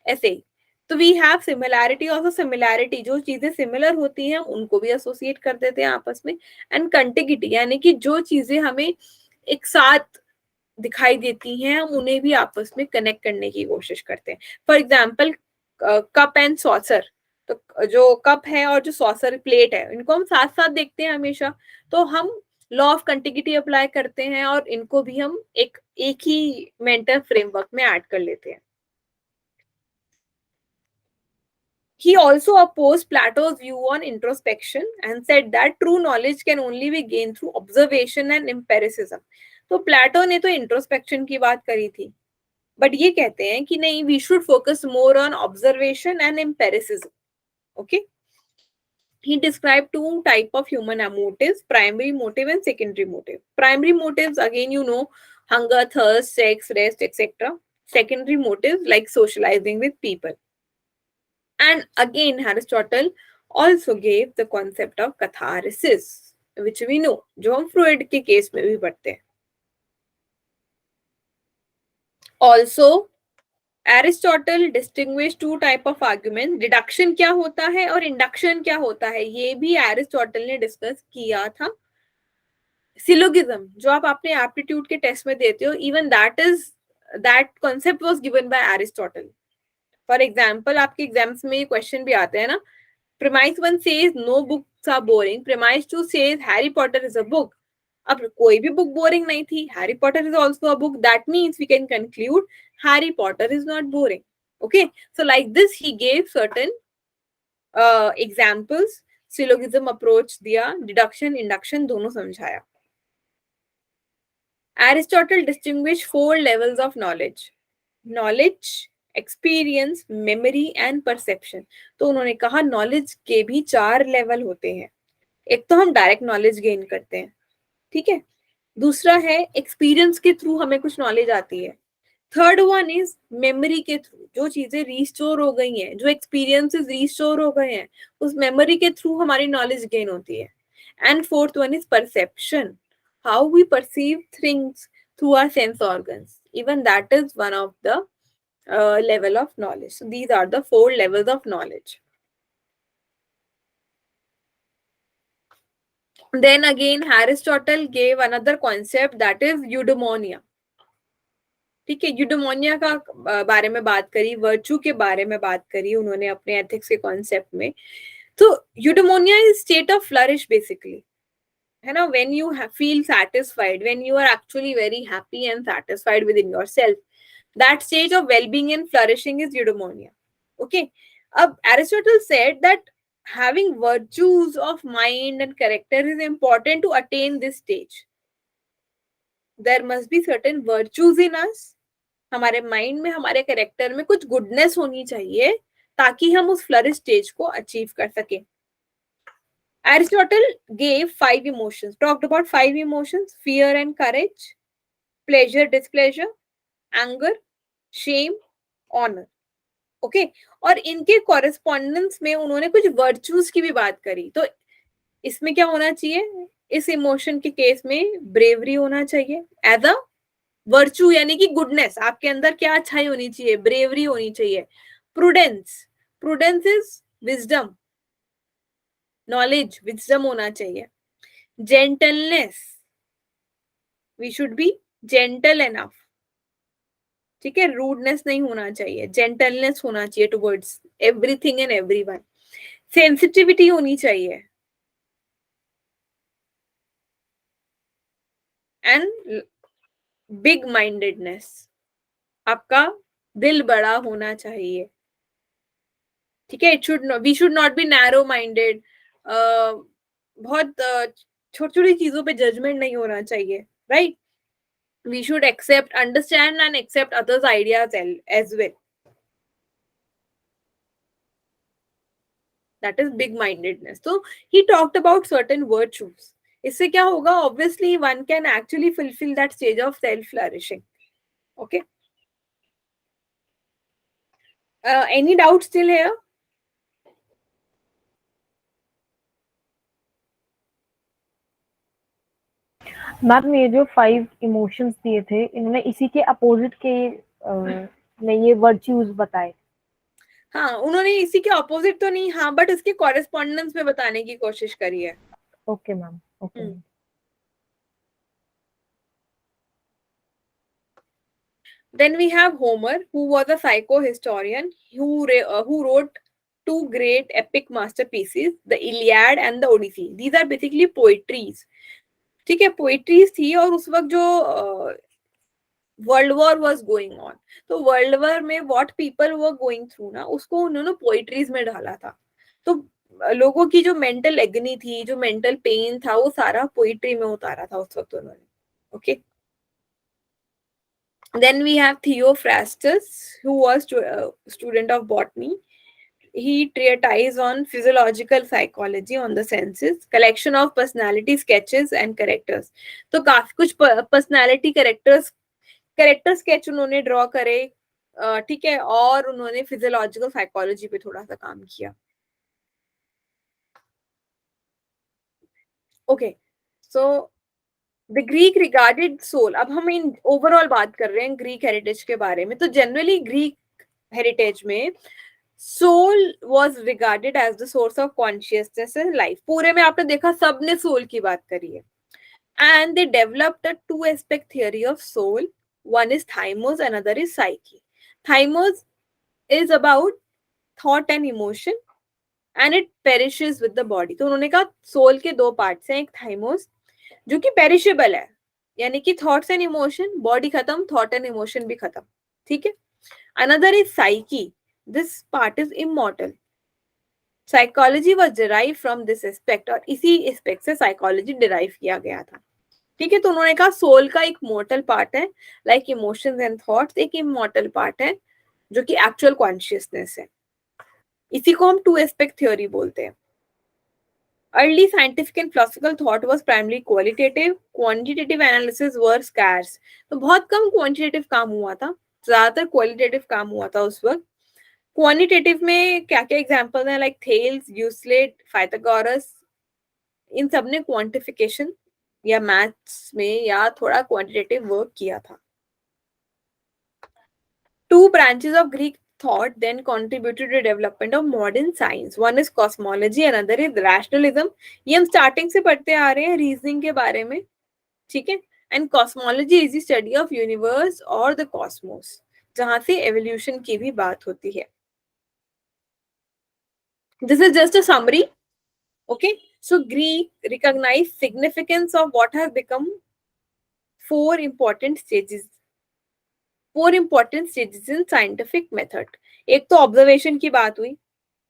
ऐसे ही. तो we have similarity, also similarity, जो चीजें सिमिलर होती हैं उनको भी एसोसिएट कर देते हैं आपस में. एंड कंटिगिटी यानी कि जो चीजें हमें एक साथ दिखाई देती हैं हम उन्हें भी आपस में कनेक्ट करने की कोशिश करते हैं. For example cup and saucer, तो जो कप है और जो सॉसर प्लेट है इनको हम साथ साथ देखते हैं हमेशा, तो हम लॉ ऑफ कंटिगिटी अप्लाई करते हैं और इनको भी हम एक ही मेंटल फ्रेमवर्क में ऐड कर लेते हैं. He also opposed Plato's view on introspection and said that true knowledge can only be gained through observation and empiricism. तो प्लेटो ने तो इंट्रोस्पेक्शन की बात करी थी, बट ये कहते हैं कि नहीं, we should focus more on observation and empiricism. Okay. He described two types of human motives, primary motive and secondary motive. Primary motives, again, you know, hunger, thirst, sex, rest, etc. Secondary motives like socializing with people. And again, Aristotle also gave the concept of catharsis, which we know, जो हम Freud के case में भी पढ़ते हैं. Also, Aristotle distinguished two type of arguments. Deduction क्या होता है और induction क्या होता है, ये भी Aristotle ने डिस्कस किया था. Syllogism, जो आप अपने एप्टीट्यूड के टेस्ट में देते हो, even that concept was given by Aristotle. For example, आपके एग्जाम्स में ये क्वेश्चन भी आते हैं ना. Premise 1 says no books are boring. Premise 2 says Harry Potter is a book. अब कोई भी बुक बोरिंग नहीं थी. Harry Potter is also a book. That means we can conclude Harry Potter is not boring. Okay, so like this he gave certain examples. Syllogism approach दिया, deduction, induction दोनों समझाया. Aristotle distinguished 4 levels of knowledge: knowledge, experience, memory and perception. तो उन्होंने कहा knowledge के भी 4 level होते हैं. एक तो हम डायरेक्ट नॉलेज गेन करते हैं, ठीक है. दूसरा है एक्सपीरियंस के थ्रू हमें कुछ नॉलेज आती है. थर्ड वन इज मेमोरी के थ्रू, जो चीजें रिस्टोर हो गई हैं, जो एक्सपीरियंसेस रिस्टोर हो गए हैं, उस मेमोरी के थ्रू हमारी नॉलेज गेन होती है. And fourth one is perception, how we perceive things through our sense organs. Even that is one of the level of knowledge. So these are the 4 levels of knowledge. Then again, Aristotle gave another concept, that is eudaimonia. ठीक है, eudaimonia का बारे में बात करी, virtue के बारे में बात करी उन्होंने अपने एथिक्स के कॉन्सेप्ट में. तो eudaimonia is state of flourish basically, है ना. When you feel satisfied, when you are actually very happy and satisfied within yourself, that stage of well-being and flourishing is eudaimonia. Okay. Aristotle said that having virtues of mind and character is important to attain this stage. There must be certain virtues in us. हमारे mind में, हमारे character में कुछ goodness होनी चाहिए ताकि हम उस फ्लरिश स्टेज को अचीव कर सके. Aristotle gave 5 emotions, talked about 5 emotions: fear and courage, pleasure, displeasure, anger, shame, honour. Okay. और इनके कॉरेस्पॉन्डेंस में उन्होंने कुछ वर्च्यूज की भी बात करी. तो इसमें क्या होना चाहिए, इस इमोशन के केस में ब्रेवरी होना चाहिए एज अ वर्च्यू, यानी कि गुडनेस, आपके अंदर क्या अच्छाई होनी चाहिए, ब्रेवरी होनी चाहिए. Prudence, prudence is wisdom, knowledge, wisdom होना चाहिए. Gentleness, we should be gentle enough, ठीक है, रूडनेस नहीं होना चाहिए, जेंटलनेस होना चाहिए towards everything and everyone. Sensitivity होनी चाहिए एंड बिग माइंडेडनेस, आपका दिल बड़ा होना चाहिए, ठीक है. We should not be narrow minded, बहुत छोटी छोटी चीजों पे जजमेंट नहीं होना चाहिए, right. We should accept, understand, and accept others' ideas as well. That is big mindedness. So he talked about certain virtues. इससे क्या होगा? Obviously, one can actually fulfill that stage of self flourishing. Okay. Any doubt still here? Ma'am ये जो 5 emotions दिए थे इन्होंने इसी के अपोजिट के में ये वर्च्यूज बताए. हाँ, उन्होंने इसी के ऑपोजिट तो नहीं, हाँ, बट इसके कॉरेस्पॉन्डेंस में बताने की कोशिश करी है. Okay ma'am. Okay. Then we have Homer, who was a psychohistorian who wrote two great epic masterpieces, the Iliad and the Odyssey. These are basically poetries. ठीक है, पोएट्रीज थी और उस वक्त जो world war was going on, तो world war में what people were going through ना, उसको उन्होंने पोएट्रीज में डाला था. तो लोगों की जो मेंटल एगनी थी, जो मेंटल पेन था, वो सारा पोएट्री में उतारा था उस वक्त उन्होंने. Okay. Then we have Theophrastus, who was student of botany. He treatise on physiological psychology on the senses, collection of personality sketches and characters. तो काफी कुछ personality character sketch उन्होंने draw करे, ठीक है, और उन्होंने physiological psychology पे थोड़ा सा काम किया. Okay, so the Greek regarded soul. अब हम इन ओवरऑल बात कर रहे हैं ग्रीक हेरिटेज के बारे में. तो जनरली ग्रीक हेरिटेज में soul was regarded as the source of consciousness in life. पूरे में आपने देखा सबने सोल की बात करी है. And they developed a two aspect theory of soul. One is thymos, another is psyche. Thymos is about thought and emotion and it perishes with the body. तो उन्होंने कहा सोल के दो पार्ट्स हैं. एक थाइमोस जो कि पेरिशेबल है, यानी कि थॉट्स एंड इमोशन, बॉडी खत्म, थॉट एंड इमोशन भी खत्म. ठीक है. Another is psyche. This part is immortal. Psychology was derive from this aspect, और इसी एस्पेक्ट से साइकोलॉजी डिराइव किया गया था. ठीक है. तो उन्होंने कहा सोल का एक मोर्टल पार्ट है लाइक इमोशंस एंड थॉट्स, एक इमॉर्टल पार्ट है जो कि एक्चुअल कॉन्शियसनेस है. इसी को हम टू एस्पेक्ट थ्योरी बोलते हैं. Early scientific and philosophical thought was primarily qualitative. Quantitative analysis were scarce. तो बहुत कम quantitative काम हुआ था, ज्यादातर qualitative काम हुआ था उस वक्त. Quantitative में क्या क्या एग्जाम्पल हैं, लाइक थेल्स, यूक्लिड, पाइथागोरस. इन सब ने क्वांटिफिकेशन या मैथ्स में या थोड़ा क्वांटिटेटिव वर्क किया था. Two branches of Greek thought then contributed to the development of modern science. One is cosmology, another is rationalism. ये हम स्टार्टिंग से पढ़ते आ रहे हैं रीजनिंग के बारे में. ठीक है. And cosmology is the study of universe और द कॉस्मोस, जहां से एवोल्यूशन की भी बात होती है. This is just a summary. Okay. So Greek recognise significance of what has become four important stages in scientific method. एक तो ऑब्जर्वेशन की बात हुई.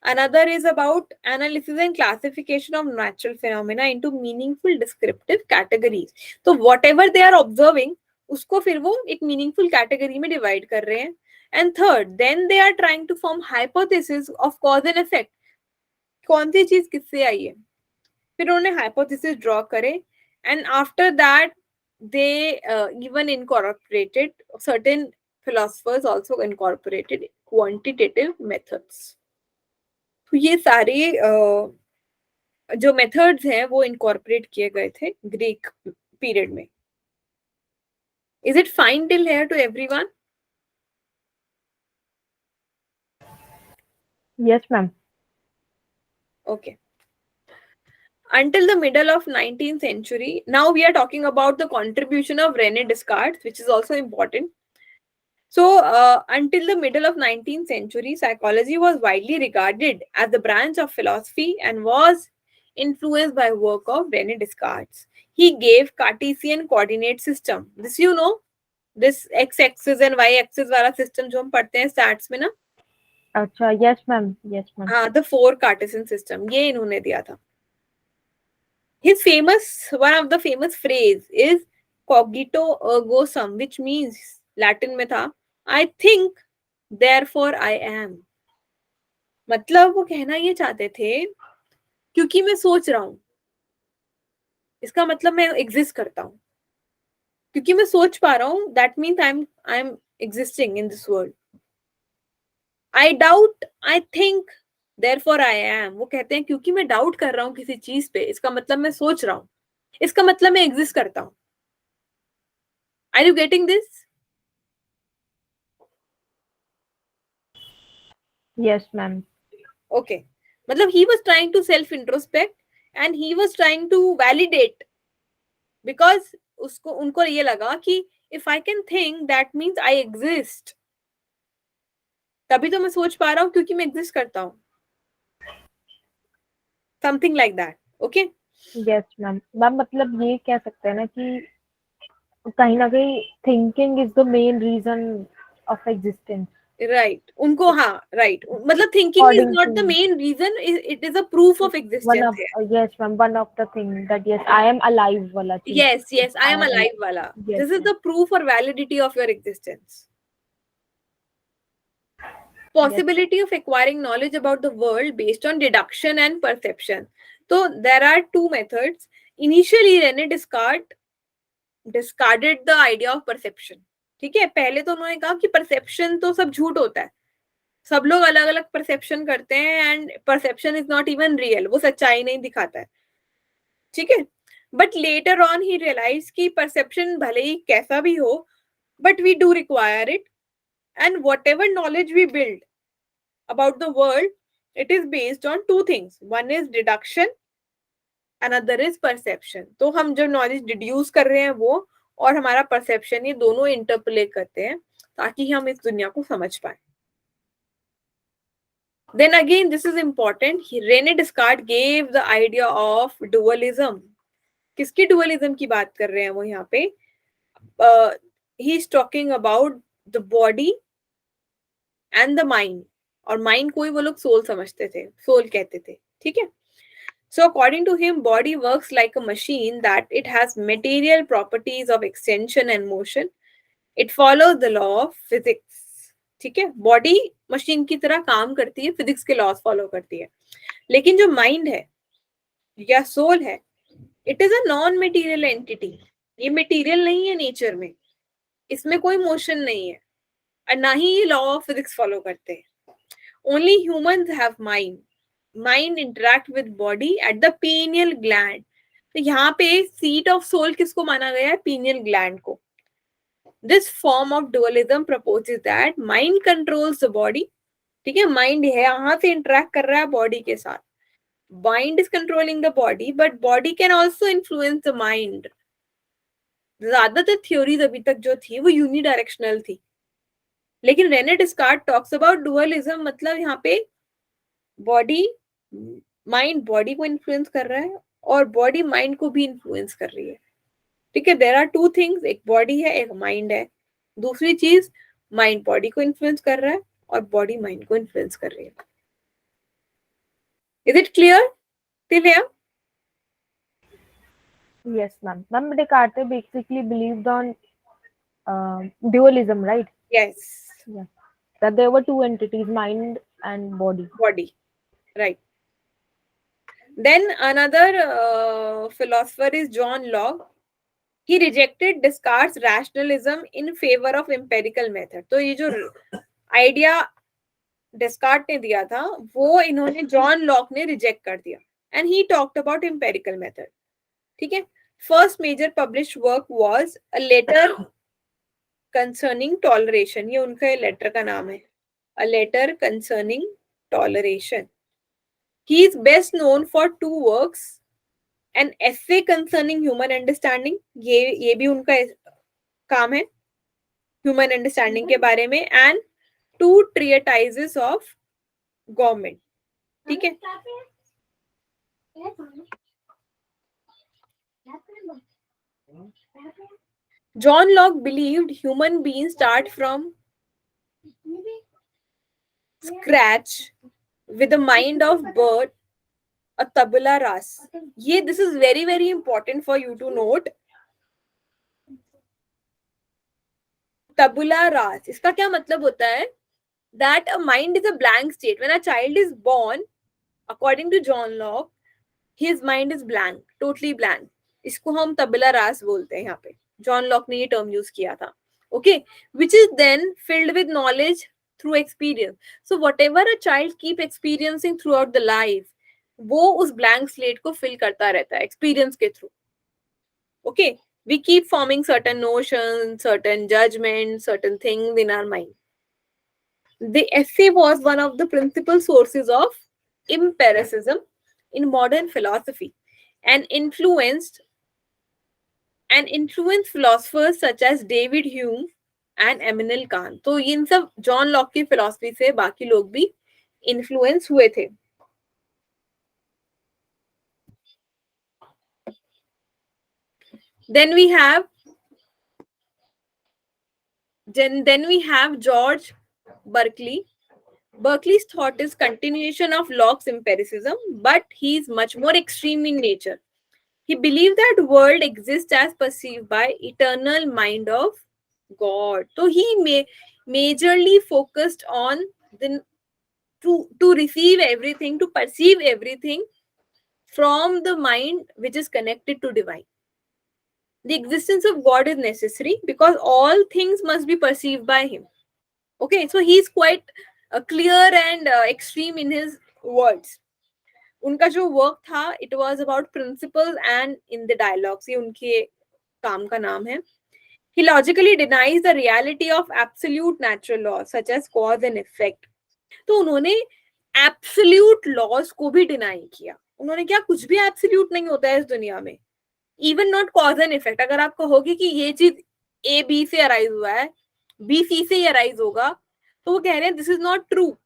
Another is about analysis and classification of natural phenomena into meaningful descriptive categories. तो whatever they are observing, उसको फिर वो एक meaningful category में divide कर रहे हैं. And third, then they are trying to form hypothesis of cause and effect. कौन सी चीज किससे आई है, फिर उन्होंने hypothesis draw करे. And after that, they even incorporated, certain philosophers also incorporated quantitative methods. तो ये सारे जो मेथड्स हैं वो इनकॉर्पोरेट किए गए थे ग्रीक पीरियड में. Is it fine till here to everyone? Yes ma'am. Okay. Until the middle of 19th century, now we are talking about the contribution of René Descartes, which is also important. So until the middle of 19th century, psychology was widely regarded as the branch of philosophy and was influenced by work of René Descartes. He gave Cartesian coordinate system. This you know, this x-axis and y-axis वाला system जो हम पढ़ते हैं stats में ना. अच्छा. Yes ma'am. Yes ma'am. हाँ, the four Cartesian system, ये इन्होंने दिया था. His famous, one of the famous phrase is cogito ergo sum, which means Latin में था I think therefore I am. मतलब वो कहना ये चाहते थे क्योंकि मैं सोच रहा हूं इसका मतलब मैं एग्जिस्ट करता हूं, क्योंकि मैं सोच पा रहा हूं that means I am existing in this world. I doubt I think therefore I am. वो कहते हैं क्योंकि मैं डाउट कर रहा हूं किसी चीज पे, इसका मतलब मैं सोच रहा हूं, इसका मतलब मैं एग्जिस्ट करता हूं. Are you getting this? Yes, ma'am. Okay. मतलब he was trying to self introspect and he was trying to validate, because उसको उनको ये लगा कि if I can think that means I exist. तभी तो मैं सोच पा रहा हूँ क्योंकि मैं एग्जिस्ट करता हूँ. Something like that. Okay. Yes, ma'am. Ma'am मतलब ये कह सकते हैं ना कि कहीं ना कहीं thinking is the main reason of existence. Right. उनको हाँ राइट मतलब thinking is According not the to main reason, it is a proof of one existence of है. yes, ma'am. One of the thing that yes, I am alive वाला चीज. Yes, I I am am alive alive. वाला. Yes, This is ma'am. the proof or validity of your existence. Yes. Possibility of acquiring knowledge about the world based on deduction and perception. So there are two methods. Initially Rene discarded the idea of perception. ठीक है, पहले तो उन्होंने कहा कि perception तो सब झूठ होता है, सब लोग अलग अलग परसेप्शन करते हैं and perception is not even real, वो सच्चाई नहीं दिखाता है. ठीक है. But later on he realise कि परसेप्शन भले ही कैसा भी हो but we do require it, and whatever knowledge we build about the world, it is based on two things. One is deduction, another is perception. तो हम जो knowledge deduce कर रहे हैं वो और हमारा perception, ये दोनों interplay करते हैं ताकि हम इस दुनिया को समझ पाए. Then again, this is important. Rene Descartes gave the idea of dualism. किसकी dualism की बात कर रहे हैं वो यहाँ पे? He is talking about the body and the mind. और माइंड को ही वो लोग सोल समझते थे, सोल कहते थे. ठीक है. So according to him, body works like a machine that it has material properties of extension and motion. It follows the law of physics. ठीक है. बॉडी मशीन की तरह काम करती है, फिजिक्स के लॉज फॉलो करती है. लेकिन जो माइंड है या सोल है, it is a non material entity. ये मटेरियल नहीं है नेचर में, इसमें कोई मोशन नहीं है और ना ही ये लॉ ऑफ फिजिक्स फॉलो करते हैं. Only humans have mind. Mind interact with body at the pineal gland. तो यहाँ पे seat of soul किसको माना गया है? pineal gland को. This form of dualism proposes that mind controls the body. ठीक है, mind है यहाँ से interact कर रहा है body के साथ. Mind is controlling the body, but body can also influence the mind. ज्यादातर theories अभी तक जो थी वो unidirectional थी, लेकिन रेने डिस्कार्ट टॉक्स अबाउट डुअलिज्म. मतलब यहाँ पे बॉडी माइंड बॉडी को इन्फ्लुएंस कर रहा है और बॉडी माइंड को भी इन्फ्लुएंस कर रही है. ठीक है. देयर आर टू थिंग्स, एक बॉडी है एक माइंड है. दूसरी चीज, माइंड बॉडी को इन्फ्लुएंस कर रहा है और बॉडी माइंड को इन्फ्लुएंस कर रही है. Is it clear till here? Yes, ma'am. Ma'am, Descartes basically believed on dualism, right? Yes. Yeah. That there were two entities, mind and body. Body. Right. Then another philosopher is John Locke. He rejected Descartes' rationalism in favor of empirical method. तो ये जो idea डेस्कार्ट ने दिया था वो इन्होंने John Locke ने reject कर दिया. And he talked about empirical method. ठीक है. First major published work was a letter concerning toleration. ये उनका लेटर का नाम है, a letter concerning toleration. He is best known for two works, an essay concerning human understanding, ये भी उनका काम है ह्यूमन अंडरस्टैंडिंग के बारे में, एंड टू ट्रियटाइजेस ऑफ गवर्नमेंट. ठीक है. John Locke believed human beings start from scratch with a mind of bird, a tabula rasa. This is very very important for you to note. tabula rasa. इसका क्या मतलब होता है? That a mind is a blank state. When a child is born, according to John Locke, his mind is blank, totally blank. इसको हम तबला रास बोलते हैं यहाँ पे. जॉन लॉक ने ये टर्म यूज किया था. Okay, which is then filled with knowledge through experience. So whatever a child keep experiencing throughout the life, वो उस blank slate को fill करता रहता है experience के through. Okay, we keep forming certain notions, certain judgments, certain things in our mind. The essay was one of the principal sources of empiricism in modern philosophy and influenced philosophers such as David Hume and Immanuel Kant. तो इन सब John Locke की philosophy से बाकी लोग भी influence हुए थे. Then we have George Berkeley. Berkeley's thought is continuation of Locke's empiricism, but he is much more extreme in nature. He believed that world exists as perceived by eternal mind of God. So he majorly focused on to receive everything, to perceive everything from the mind which is connected to divine. The existence of God is necessary because all things must be perceived by him. Okay, so he is quite clear and extreme in his words. उनका जो work था, it was about principles and in the dialogues. ये उनके काम का नाम है. He logically denies the reality of absolute natural laws such as cause and effect. तो उन्होंने absolute laws को भी डिनाई किया. उन्होंने क्या, कुछ भी absolute नहीं होता है इस दुनिया में. Even not cause and effect. अगर आप कहोगे कि ये चीज A B से अराइज हुआ है, B C से अराइज होगा, तो वो कह रहे हैं this is not true.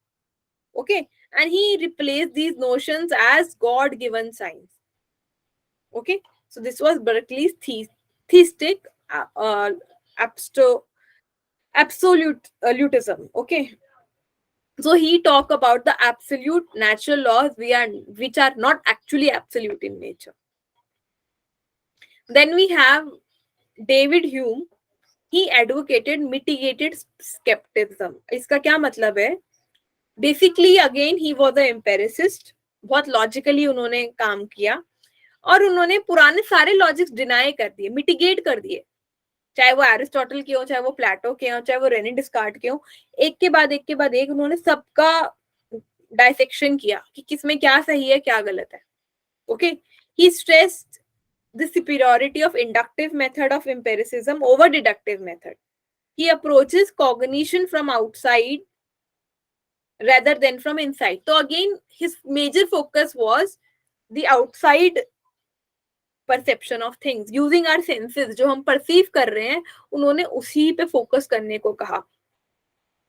Okay, and he replaced these notions as God-given signs. Okay, so this was Berkeley's theistic absolutism. Okay, so he talked about the absolute natural laws which are not actually absolute in nature. Then we have David Hume. He advocated mitigated skepticism. इसका क्या मतलब है? Basically again he was a empiricist. बहुत logically उन्होंने काम किया और उन्होंने पुराने सारे लॉजिक्स डिनाई कर दिए, मिटिगेट कर दिए. चाहे वो एरिस्टोटल के हो, चाहे वो प्लेटो के हो, चाहे वो रेने डिस्कार्ट के हो, एक के बाद एक उन्होंने सबका डायसेक्शन किया कि किसमें क्या सही है, क्या गलत है. Okay, he stressed the superiority of inductive method of empiricism over deductive method. He approaches cognition from outside rather than from inside. So again, his major focus was the outside perception of things, using our senses. जो हम perceive कर रहे हैं, उन्होंने उसी पे focus करने को कहा.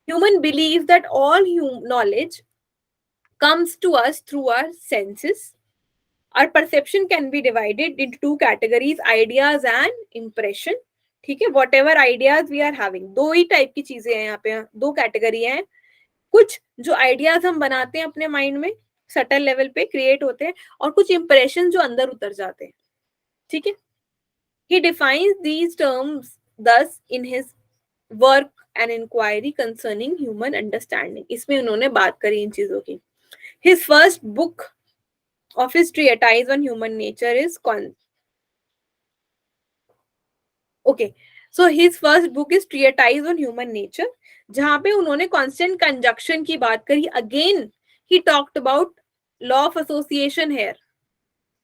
Human believes that all knowledge comes to us through our senses. Our perception can be divided into two categories, ideas and impression. ठीक है, whatever ideas we are having. दो ही टाइप की चीजें हैं यहाँ पे, दो कैटेगरी हैं. कुछ जो आइडियाज हम बनाते हैं अपने माइंड में, सटल लेवल पे क्रिएट होते हैं, और कुछ इंप्रेशन जो अंदर उतर जाते हैं. ठीक है, he defines these terms thus in his work and inquiry concerning human understanding. इसमें उन्होंने बात करी इन चीजों की. His first book of his treatise on human nature is his first book is treatise on human nature, जहां पे उन्होंने constant conjunction की बात करी. Again he talked about law of association. Here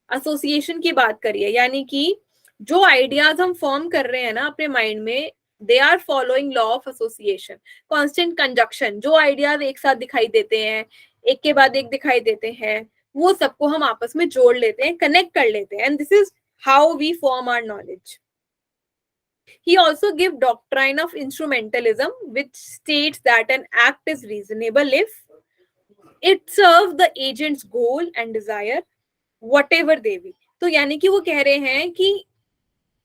association की बात करी है, यानी कि जो आइडियाज हम फॉर्म कर रहे हैं ना अपने माइंड में, they are following law of association. Constant conjunction, जो आइडियाज एक साथ दिखाई देते हैं, एक के बाद एक दिखाई देते हैं, वो सबको हम आपस में जोड़ लेते हैं, कनेक्ट कर लेते हैं, and this is how we form our knowledge. He also gives doctrine of instrumentalism, which states that an act is reasonable if it serves the agent's goal and desire, whatever they be. तो यानी कि वो कह रहे हैं कि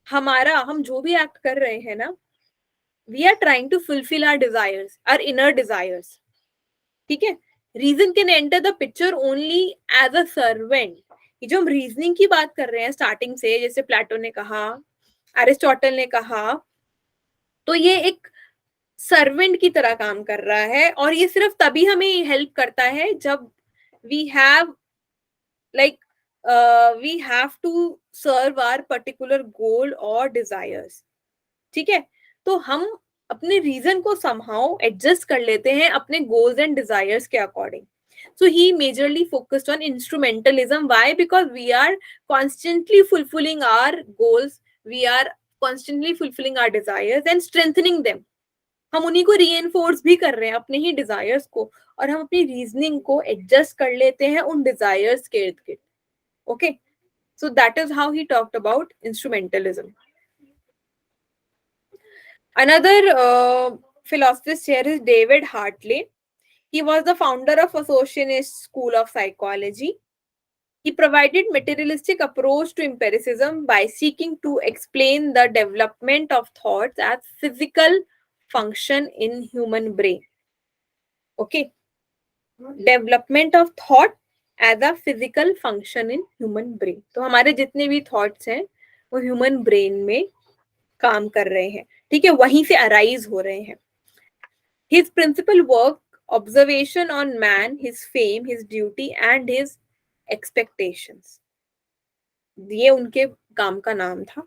हम जो भी एक्ट कर रहे हैं ना, we are trying to fulfill our desires, our inner desires. ठीक है, reason can enter the picture only as a servant. ये जो हम रीजनिंग की बात कर रहे हैं स्टार्टिंग से, जैसे प्लेटो ने कहा, एरिस्टोटल ने कहा, तो ये एक सर्वेंट की तरह काम कर रहा है, और ये सिर्फ तभी हमें हेल्प करता है जब we have like we have to serve our particular goal or desires. ठीक है, तो हम अपने रीजन को somehow एडजस्ट कर लेते हैं अपने गोल्स एंड डिजायर्स के according. So he majorly focused on instrumentalism. Why? Because we are constantly fulfilling our goals, we are constantly fulfilling our desires and strengthening them. हम उन्हीं को रीएनफोर्स भी कर रहे हैं, अपने ही डिजायर्स को, और हम अपनी रीजनिंग को एडजस्ट कर लेते हैं उन डिजायर्स के इर्द गिर्द. Okay, so that is how he talked about instrumentalism. Another philosophist here is David Hartley. He was the founder of Associationist School of Psychology. He provided materialistic approach to empiricism by seeking to explain the development of thoughts as physical function in human brain. Okay, development of thought as a physical function in human brain. तो हमारे जितने भी thoughts हैं वो human brain में काम कर रहे हैं, ठीक है, वहीं से अराइज हो रहे हैं. His principal work observation on man, his fame, his duty and his expectations, ये उनके काम का नाम था.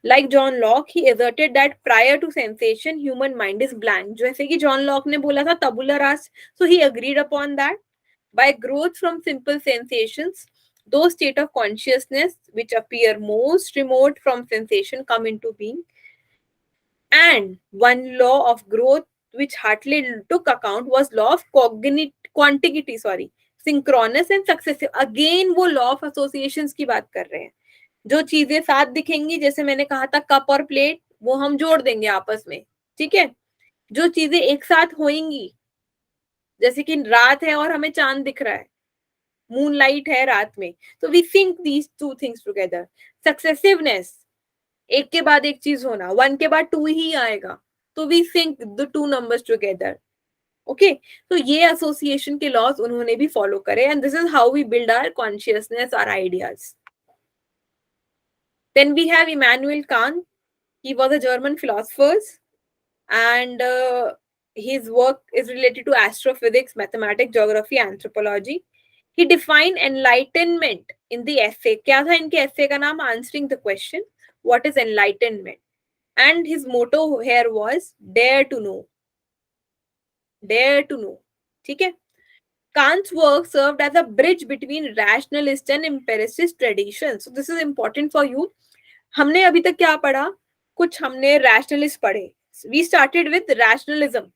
Like John Locke, he asserted that prior to sensation, human mind is blank. जैसे कि जॉन लॉक ने बोला था tabula rasa, so he agreed upon that. By growth from simple sensations, those state of consciousness which appear most remote from sensation come into being. And one law of growth which Hartley took account was law of quantity, synchronous and successive. Again वो law of associations की बात कर रहे हैं. जो चीजें साथ दिखेंगी, जैसे मैंने कहा था कप और प्लेट, वो हम जोड़ देंगे आपस में, ठीक है. जो चीजें एक साथ होंगी, जैसे कि रात है और हमें चांद दिख रहा है, मून लाइट है रात में, तो we sync these two things together. Successiveness, एक के बाद एक चीज होना, 1 के बाद 2 ही आएगा, तो we sync the 2 numbers together. Okay, तो ये एसोसिएशन के लॉज उन्होंने भी फॉलो करे, and this is how we build our consciousness, our ideas. Then we have Immanuel Kant. He was a German philosopher, and his work is related to astrophysics, mathematics, geography, anthropology. He defined enlightenment in the essay. क्या था इनके essay का नाम? Answering the question, what is enlightenment? And his motto here was dare to know. Dare to know. ठीक है? Kant's work served as a bridge between rationalist and empiricist traditions. So this is important for you. हमने अभी तक क्या पढ़ा? कुछ हमने rationalist पढ़े. We started with rationalism.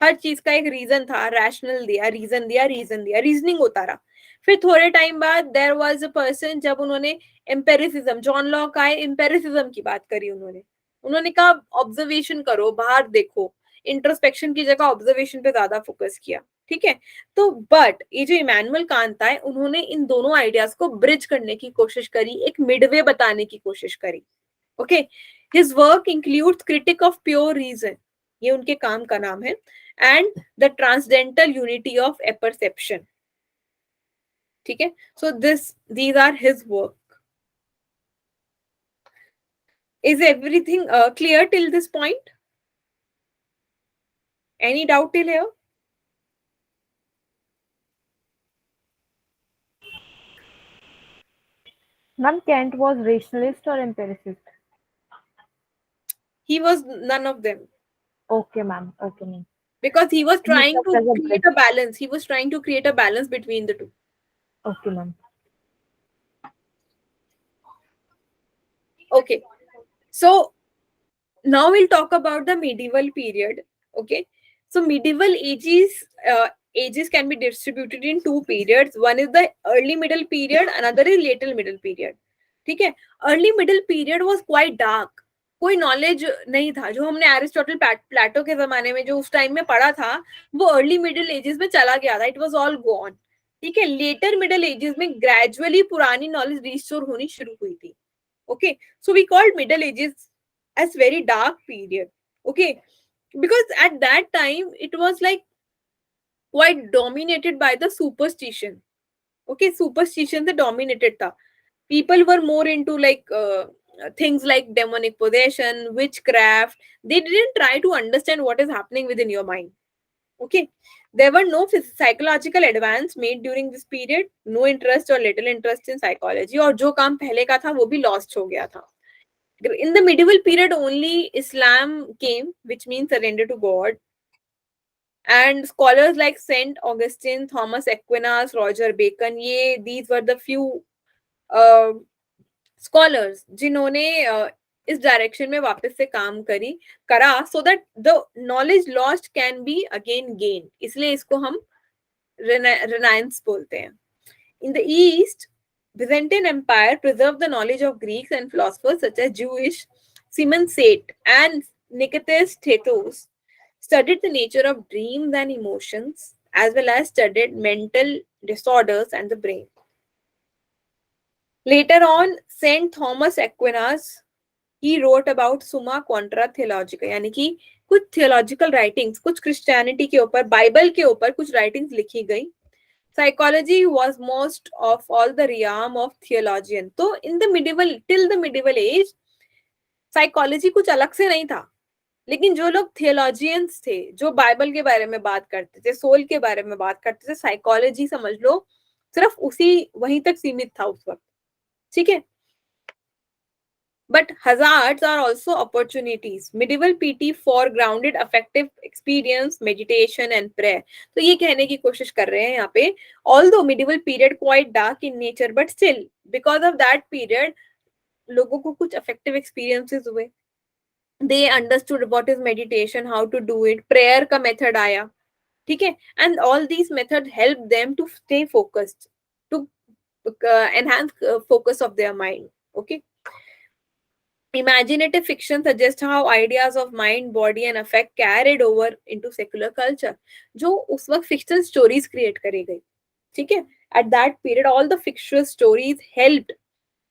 हर चीज का एक रीजन था, रैशनल दिया, रीजन दिया, रीजन दिया, रीजनिंग होता रहा. फिर थोड़े टाइम बाद देयर वाज अ पर्सन, जब उन्होंने एम्पेरिसिज्म, जॉन लॉक आए, एम्पेरिसिज्म की बात करी उन्होंने कहा ऑब्जर्वेशन करो, बाहर देखो, इंट्रोस्पेक्शन की जगह ऑब्जर्वेशन पे ज्यादा फोकस किया, ठीक है. तो बट ये जो इमैनुअल कांत है, उन्होंने इन दोनों आइडियाज को ब्रिज करने की कोशिश करी, एक मिडवे बताने की कोशिश करी. Okay, his work includes critique of pure reason, ये उनके काम का नाम है, and the transcendental unity of apperception. ठीक है, so these are his work. Is everything clear till this point? Any doubt till here? Ma'am, Kant was rationalist or empiricist? He was none of them. Okay, ma'am. Okay, ma'am. Because he was trying served to as a create bridge. a balance. He was trying to create a balance between the two. Okay, ma'am. Okay. So now we'll talk about the medieval period. Okay. So medieval ages can be distributed in 2 periods. One is the early middle period, another is later middle period. ठीक है. Early middle period was quite dark. कोई knowledge नहीं था. जो हमने Aristotle, प्लेटो के जमाने में जो उस टाइम में पढ़ा था, वो अर्ली मिडिल एजेस में चला गया था. It was all gone. ठीक है. लेटर मिडिल एजेस में ग्रेजुअली पुरानी नॉलेज रिस्टोर होनी शुरू हुई थी. Okay, so we called middle ages as very dark period. Okay, because at that time it was like quite dominated by the superstition. Okay, superstition se dominated tha. People were more into like things like demonic possession, witchcraft. They didn't try to understand what is happening within your mind. Okay, there were no psychological advance made during this period. No interest or little interest in psychology. और जो काम पहले का था वो भी lost हो गया था. In the medieval period, only Islam came, which means surrender to God. And scholars like Saint Augustine, Thomas Aquinas, Roger Bacon, these were the few uh, scholars जिन्होंने इस डायरेक्शन में वापस से काम करा so that the knowledge lost can be again gain. इसलिए इसको हम रेनाइंस बोलते हैं. In the east, Byzantine Empire preserved the knowledge of Greeks and philosophers such as Jewish Simon Sate and Nicetas Thetos studied the nature of dreams and emotions as well as studied mental disorders and the brain. Later on, Saint Thomas Aquinas, he wrote about Summa Contra Theologica, यानी कि कुछ theological writings, कुछ Christianity के ऊपर, Bible के ऊपर कुछ writings लिखी गई. Psychology was most of all the realm of theologian. तो in the medieval, till the medieval age, psychology कुछ अलग से नहीं था. लेकिन जो लोग theologians थे, जो बाइबल के बारे में बात करते थे, सोल के बारे में बात करते थे, साइकोलॉजी समझ लो सिर्फ उसी वहीं तक सीमित था उस वक्त. ठीक है. But hazards are also opportunities. Medieval PT foregrounded affective experience, meditation and prayer. तो ये कहने की कोशिश कर रहे हैं यहाँ पे. Although medieval period quite dark in nature, but still because of that period, लोगों को कुछ affective experiences हुए. They understood what is meditation, how to do it. Prayer का method आया. ठीक है. And all these methods help them to stay focused, to enhance focus of their mind. Okay. Imaginative fiction suggests how ideas of mind, body and affect carried over into secular culture. जो उस वक्त fiction stories create करी गई. ठीक है. At that period, all the fictional stories helped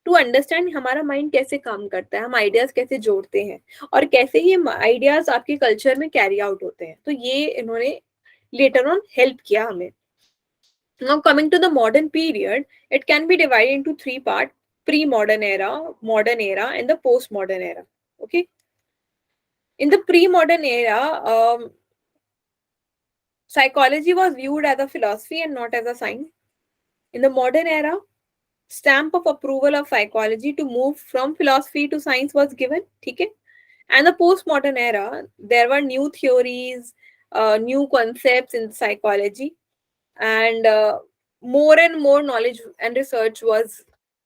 to understand हमारा mind कैसे काम करता है, हम ideas कैसे जोड़ते हैं और कैसे ये ideas आपके culture में carry out होते हैं. तो ये इन्होंने later on help किया हमें. Now coming to the modern period, it can be divided into three parts: pre-modern era, modern era, and the post-modern era. Okay. In the pre-modern era, psychology was viewed as a philosophy and not as a science. In the modern era, stamp of approval of psychology to move from philosophy to science was given. Okay. And the post-modern era, there were new theories, new concepts in psychology, and more and more knowledge and research was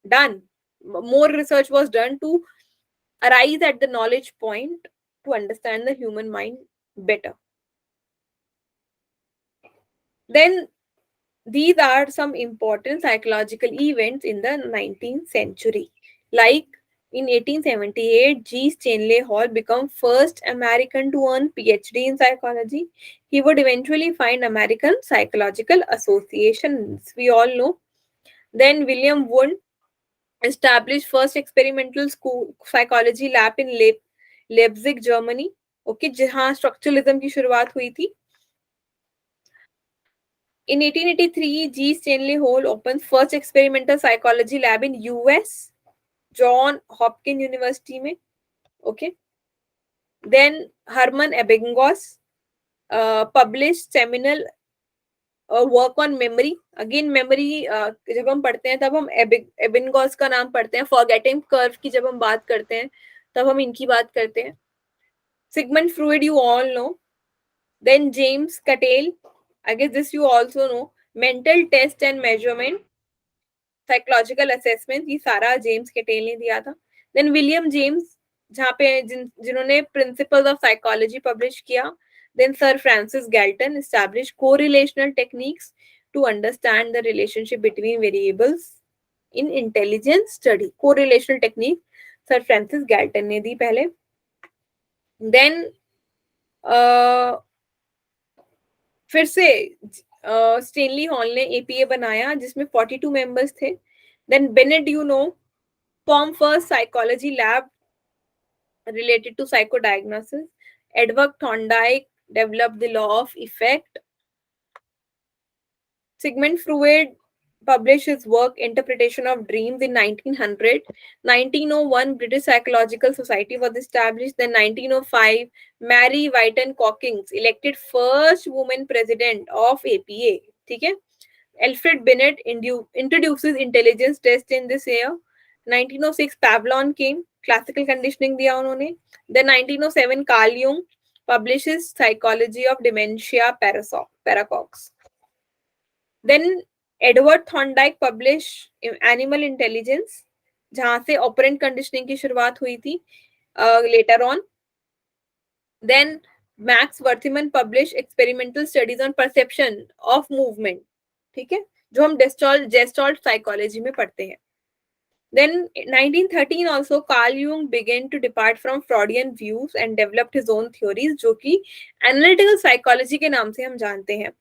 done. More research was done to arise at the knowledge point to understand the human mind better. Then these are some important psychological events in the 19th century. Like in 1878, G. Stanley Hall became first American to earn PhD in psychology. He would eventually find American Psychological Association, we all know. Then William Wundt established first experimental school psychology lab in Leipzig, Germany. Okay, जहाँ structuralism की शुरुआत हुई थी. In 1883, G. Stanley Hall opens first experimental psychology lab in US, John Hopkins University में. Okay. Then Hermann Ebbinghaus published seminal work on memory. Again memory जब हम पढ़ते हैं तब हम एबिंगॉस का नाम पढ़ते हैं. Forgetting curve की जब हम बात करते हैं तब हम इनकी बात करते हैं. Sigmund Freud you all know. Then James Cattell, I guess this you also know. Mental test and measurement, psychological assessment, ये सारा जेम्स कैटेल ने दिया था. Then William James, जहाँ पे जिन्होंने Principles of Psychology publish किया. Then Sir Francis Galton established correlational techniques to understand the relationship between variables in intelligence study. Correlational technique Sir Francis Galton ने दी पहले. Then फिर से स्टेनली हॉल ने APA बनाया जिसमें 42 मेंबर्स थे. Then Bennett you know form first psychology lab related to psychodiagnosis. Edward Thorndike developed the law of effect. Sigmund Freud published his work Interpretation of Dreams in 1900. 1901, British Psychological Society was established. Then 1905, Mary Whiton Hawkins elected first woman president of APA. ठीक है? Alfred Binet introduces intelligence test in this year. 1906, Pavlon came, classical conditioning दिया उन्होंने. Then 1907, Carl Jung publishes Psychology of Dementia Paradox. Then Edward Thorndike publish Animal Intelligence, जहां से operant conditioning की शुरुआत हुई थी later on. Then Max Wertheimer publish experimental studies on perception of movement, ठीक है, जो हम Gestalt psychology में पढ़ते हैं. Then 1913 also Carl Jung began to depart from Freudian views and developed his own theories, जो कि analytical psychology के नाम से हम जानते हैं.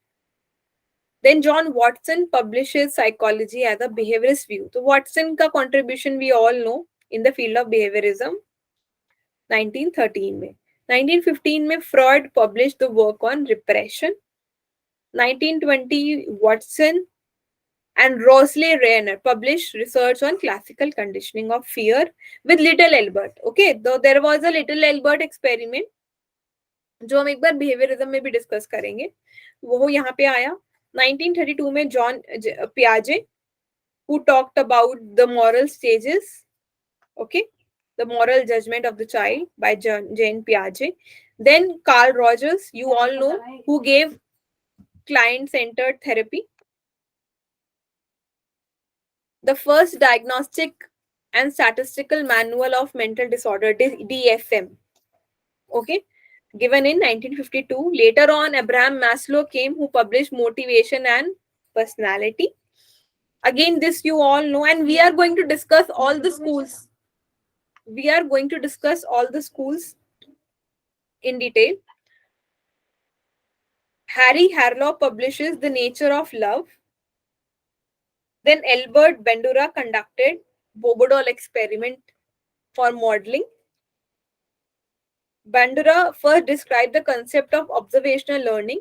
Then John Watson publishes psychology as a behaviorist view. तो Watson का contribution we all know in the field of behaviorism 1913 में. 1915 में Freud published the work on repression. 1920 Watson and Rosalie Rayner published research on classical conditioning of fear with Little Albert. Okay, though there was a Little Albert experiment जो हम एक बार behaviorism में भी discuss करेंगे, वो यहाँ पे आया. 1932 में John Piaget, who talked about the moral stages, okay, the moral judgment of the child by Jane Piaget. Then Carl Rogers, you all know, who gave client-centered therapy. The first diagnostic and statistical manual of mental disorder, DSM, okay, given in 1952. Later on, Abraham Maslow came, who published Motivation and Personality. Again, this you all know, and we are going to discuss all the schools. We are going to discuss all the schools in detail. Harry Harlow publishes The Nature of Love. Then Albert Bandura conducted Bobodol experiment for modeling. Bandura first described the concept of observational learning.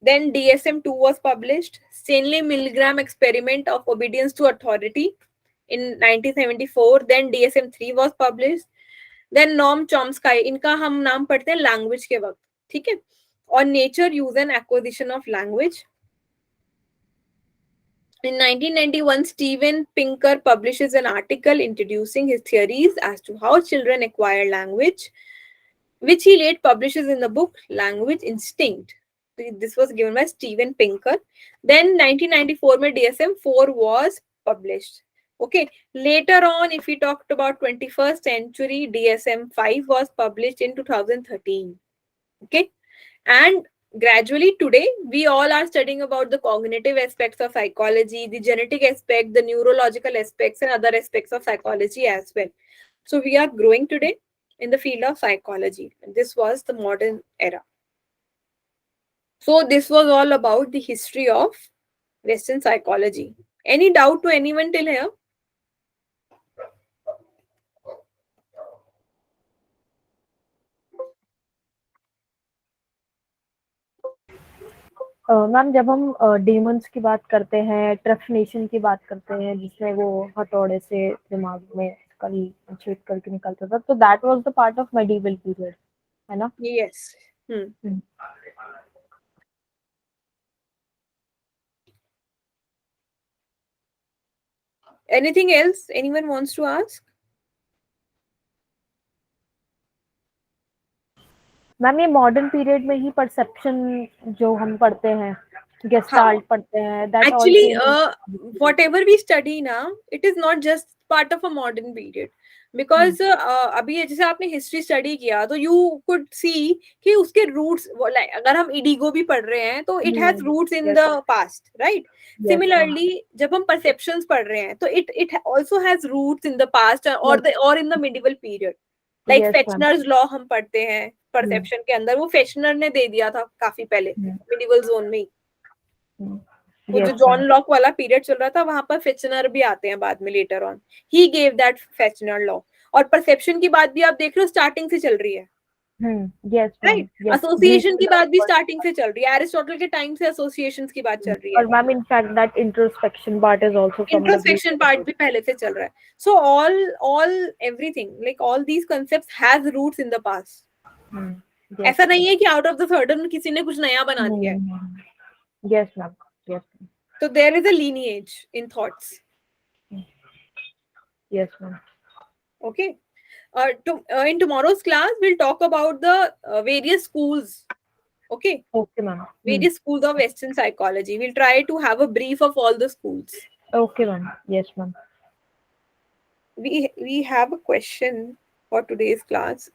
Then DSM-2 was published. Stanley Milgram experiment of obedience to authority in 1974. Then DSM-3 was published. Then Noam Chomsky, इनका हम नाम पढ़ते हैं language के वक्त, ठीक है, on nature, use and acquisition of language. In 1991, Steven Pinker publishes an article introducing his theories as to how children acquire language, which he later publishes in the book Language Instinct. This was given by Steven Pinker. Then 1994 mein DSM-4 was published. Okay. Later on, if we talked about 21st century, DSM-5 was published in 2013. Okay. And gradually today, we all are studying about the cognitive aspects of psychology, the genetic aspect, the neurological aspects, and other aspects of psychology as well. So we are growing today in the field of psychology. And this was the modern era. So this was all about the history of Western psychology. Any doubt to anyone till here? Ma'am जब हम demons की बात करते हैं, ट्रफनेशन की बात करते हैं, जिसमें वो हथौड़े से दिमाग में कल छेद करके निकलता था, तो that was the part of medieval period, है ना? Yes. Anything else anyone wants to ask? Ma'am ये मॉडर्न पीरियड में ही परसेप्शन जो हम पढ़ते हैं, गेस्टाल्ट पढ़ते हैं, that Actually, also whatever we study now, it is not just part of a modern period. Because अभी जैसे आपने हिस्ट्री स्टडी किया तो यू कुड सी कि उसके रूट्स, अगर हम इडिगो भी पढ़ रहे हैं तो it has roots in the past, right? Similarly जब हम परसेप्शंस पढ़ रहे हैं तो it also has roots in the past और in the medieval period. Like Fechner's law हम पढ़ते हैं परसेप्शन के अंदर, वो फेचनर ने दे दिया था काफी पहले मिडिवल जोन में ही. वो जो जॉन लॉक वाला पीरियड चल रहा था वहां पर फेचनर भी आते हैं बाद में letter on. He gave that Fechner law. और परसेप्शन की बात भी आप देख रहे हो स्टार्टिंग से चल रही है, Yes, right? ma'am. Yes. Association की Breathing बात भी outward. स्टार्टिंग से चल रही है, एरिस्टोटल के टाइम से एसोसिएशंस की बात चल रही है. Or ma'am, in fact, that introspection part is also from the Greek introspection part भी पहले से चल रहा है. So all everything like all these concepts has roots in the past. Yes. ऐसा नहीं है कि आउट ऑफ द सडन किसी ने कुछ नया बना दिया है. Yes, ma'am. Yes. So there is a lineage in thoughts. Yes, ma'am. Okay. In tomorrow's class, we'll talk about the various schools. Okay. Okay, ma'am. Various schools of Western psychology. We'll try to have a brief of all the schools. Okay, ma'am. Yes, ma'am. We have a question for today's class.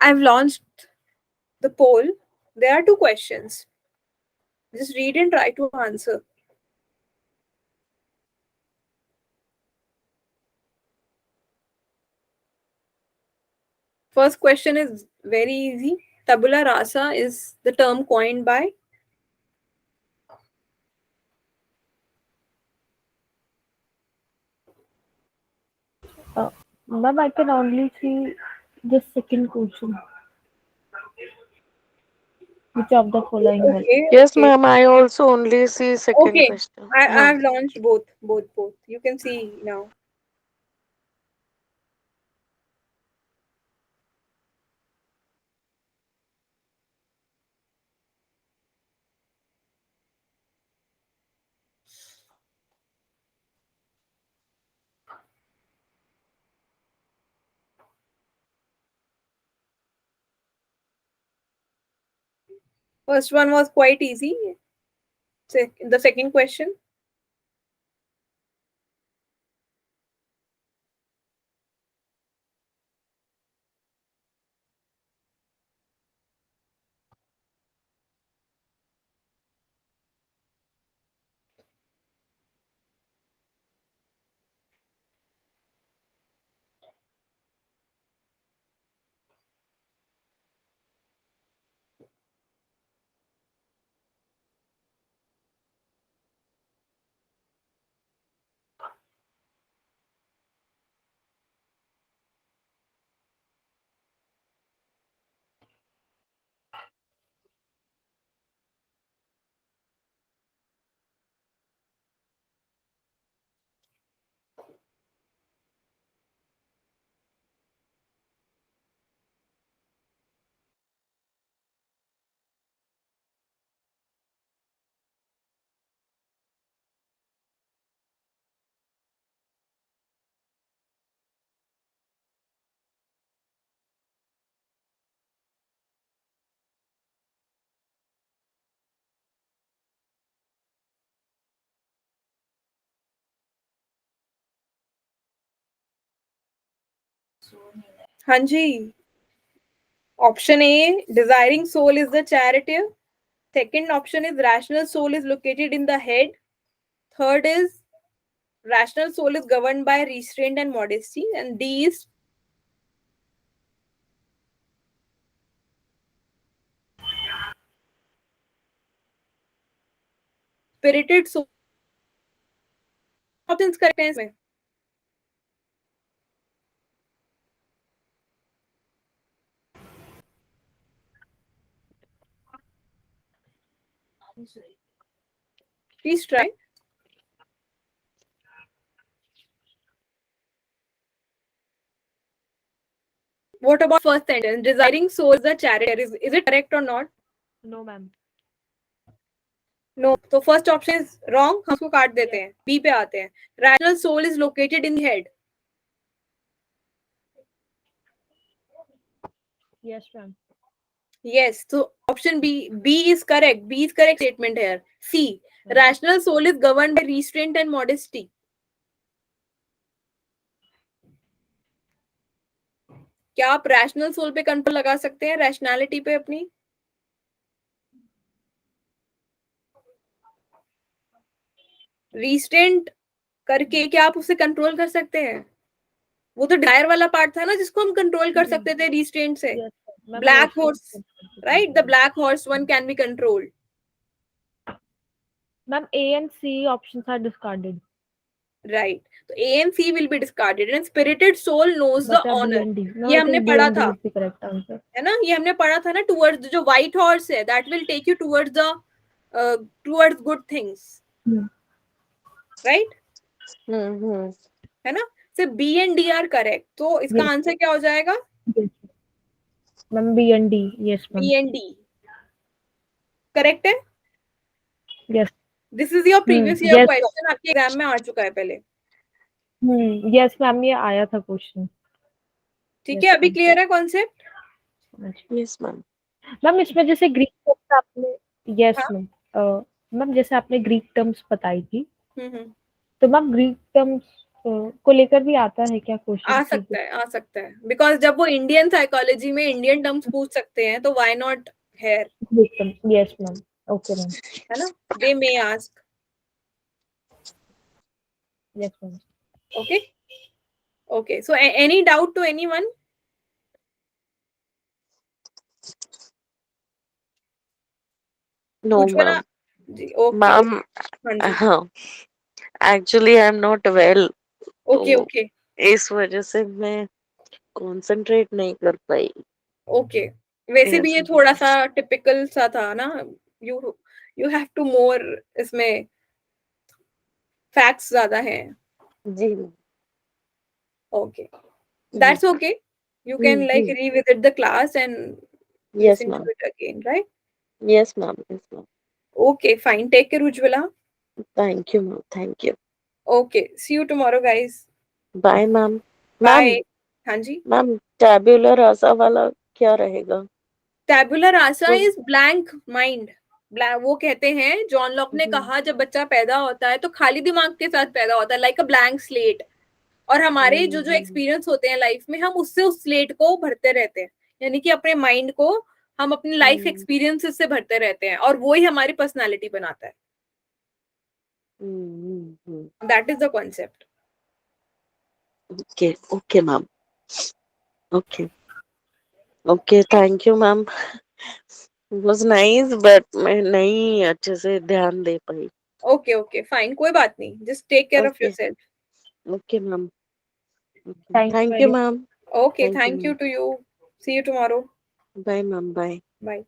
I've launched the poll. There are two questions. Just read and try to answer. First question is very easy. Tabula rasa is the term coined by Ma'am, I can only see the second question. Which of the following will? okay. Yes, Okay. ma'am. I also only see second Okay. question. I've launched both. You can see now. First one was quite easy. The second question. Hanji. Option A, desiring soul is the charitative. Second option is rational soul is located in the head. Third is rational soul is governed by restraint and modesty. And D is spirited soul. Options correct हैं इसमें. Please try. What about first sentence? Desiring soul is the charioteer. Is it correct or not? No, ma'am. No, तो first option is wrong, हम उसको काट देते हैं, B पे आते हैं. Rational soul is located in head. Yes, ma'am. Yes, so option B is correct. B is correct statement here. C, rational soul is governed by restraint and modesty. क्या आप रैशनल सोल पे control लगा सकते हैं, rationality पे अपनी? Restraint करके क्या आप उसे कंट्रोल कर सकते हैं? वो तो डायर वाला पार्ट था ना जिसको हम कंट्रोल कर सकते थे रिस्ट्रेंट से. Yes, ma'am. Black horse, right? The black horse one can be controlled. Ma'am, A and C options are discarded. Right. So A and C will be discarded and spirited soul knows the बचा B honor. and D. No, ये I हमने think B पढ़ा and D था, is the correct answer. है ना? ये हमने पढ़ा था ना, towards जो white horse है, that will take you towards the towards good things. Right? है ना? So B and D are correct. तो इसका Yes. आंसर क्या हो जाएगा? Yes. Ma'am, B and D. Yes, ma'am. B and D. Correct है? Yes. This is your previous year yes. question. आपके exam में आ चुका है पहले. Yes, ma'am. ये आया था क्वेश्चन. ठीक है, अभी क्लियर है कॉन्सेप्ट? Yes, ma'am. मैम इसमें जैसे ग्रीक टर्म्स आपने, यस हाँ? मैम, मैम जैसे आपने ग्रीक टर्म्स बताई थी, हम्म. तो मैम ग्रीक टर्म्स को लेकर भी आता है क्या क्वेश्चन? आ सकता है बिकॉज जब वो इंडियन साइकोलॉजी में इंडियन टर्म्स पूछ सकते हैं तो why not here, Greek terms. Yes ma'am. Okay ma'am. है ना? They may ask. Yes ma'am. Okay, so any doubt to anyone? No, Ujjwala ma'am. जी, okay. Ma'am, हाँ जी. actually I am not well. Okay. इस वजह से मैं concentrate नहीं कर पाई. Okay. वैसे भी Yes, ये ma'am. थोड़ा सा टिपिकल सा था ना. you have to more, इसमें फैक्ट्स ज्यादा हैं. जी ma'am. Okay. That's okay. You can like revisit the class and Yes, listen to ma'am. it again, right? Yes, ma'am. Yes, ma'am. Okay, fine. Take care, Ujjwala. Thank you, ma'am. Thank you. Okay. See you tomorrow, guys. Bye, ma'am. Bye. Ma'am, हाँ जी. ma'am, tabula rasa वाला क्या रहेगा? Tabula rasa वो- is blank mind. वो कहते हैं, John Locke ने कहा जब बच्चा पैदा होता है तो खाली दिमाग के साथ पैदा होता है, लाइक अ ब्लैंक स्लेट. और हमारे जो एक्सपीरियंस होते हैं लाइफ में, हम उससे उस स्लेट को भरते रहते हैं. यानी कि अपने माइंड को हम अपनी लाइफ एक्सपीरियंसेस से भरते रहते हैं और वो ही हमारी पर्सनालिटी बनाता है. That is the concept. Okay, okay, ma'am. Okay, thank you, ma'am. It was nice, but मैं नहीं अच्छे से ध्यान दे पाई. ओके फाइन, कोई बात नहीं. Just take care of Okay, yourself. okay, ma'am. Okay. Thank you Thank very you, much. ma'am. Okay, Thank you, thank you ma'am. To you. See you tomorrow. Bye, ma'am. Bye. Bye.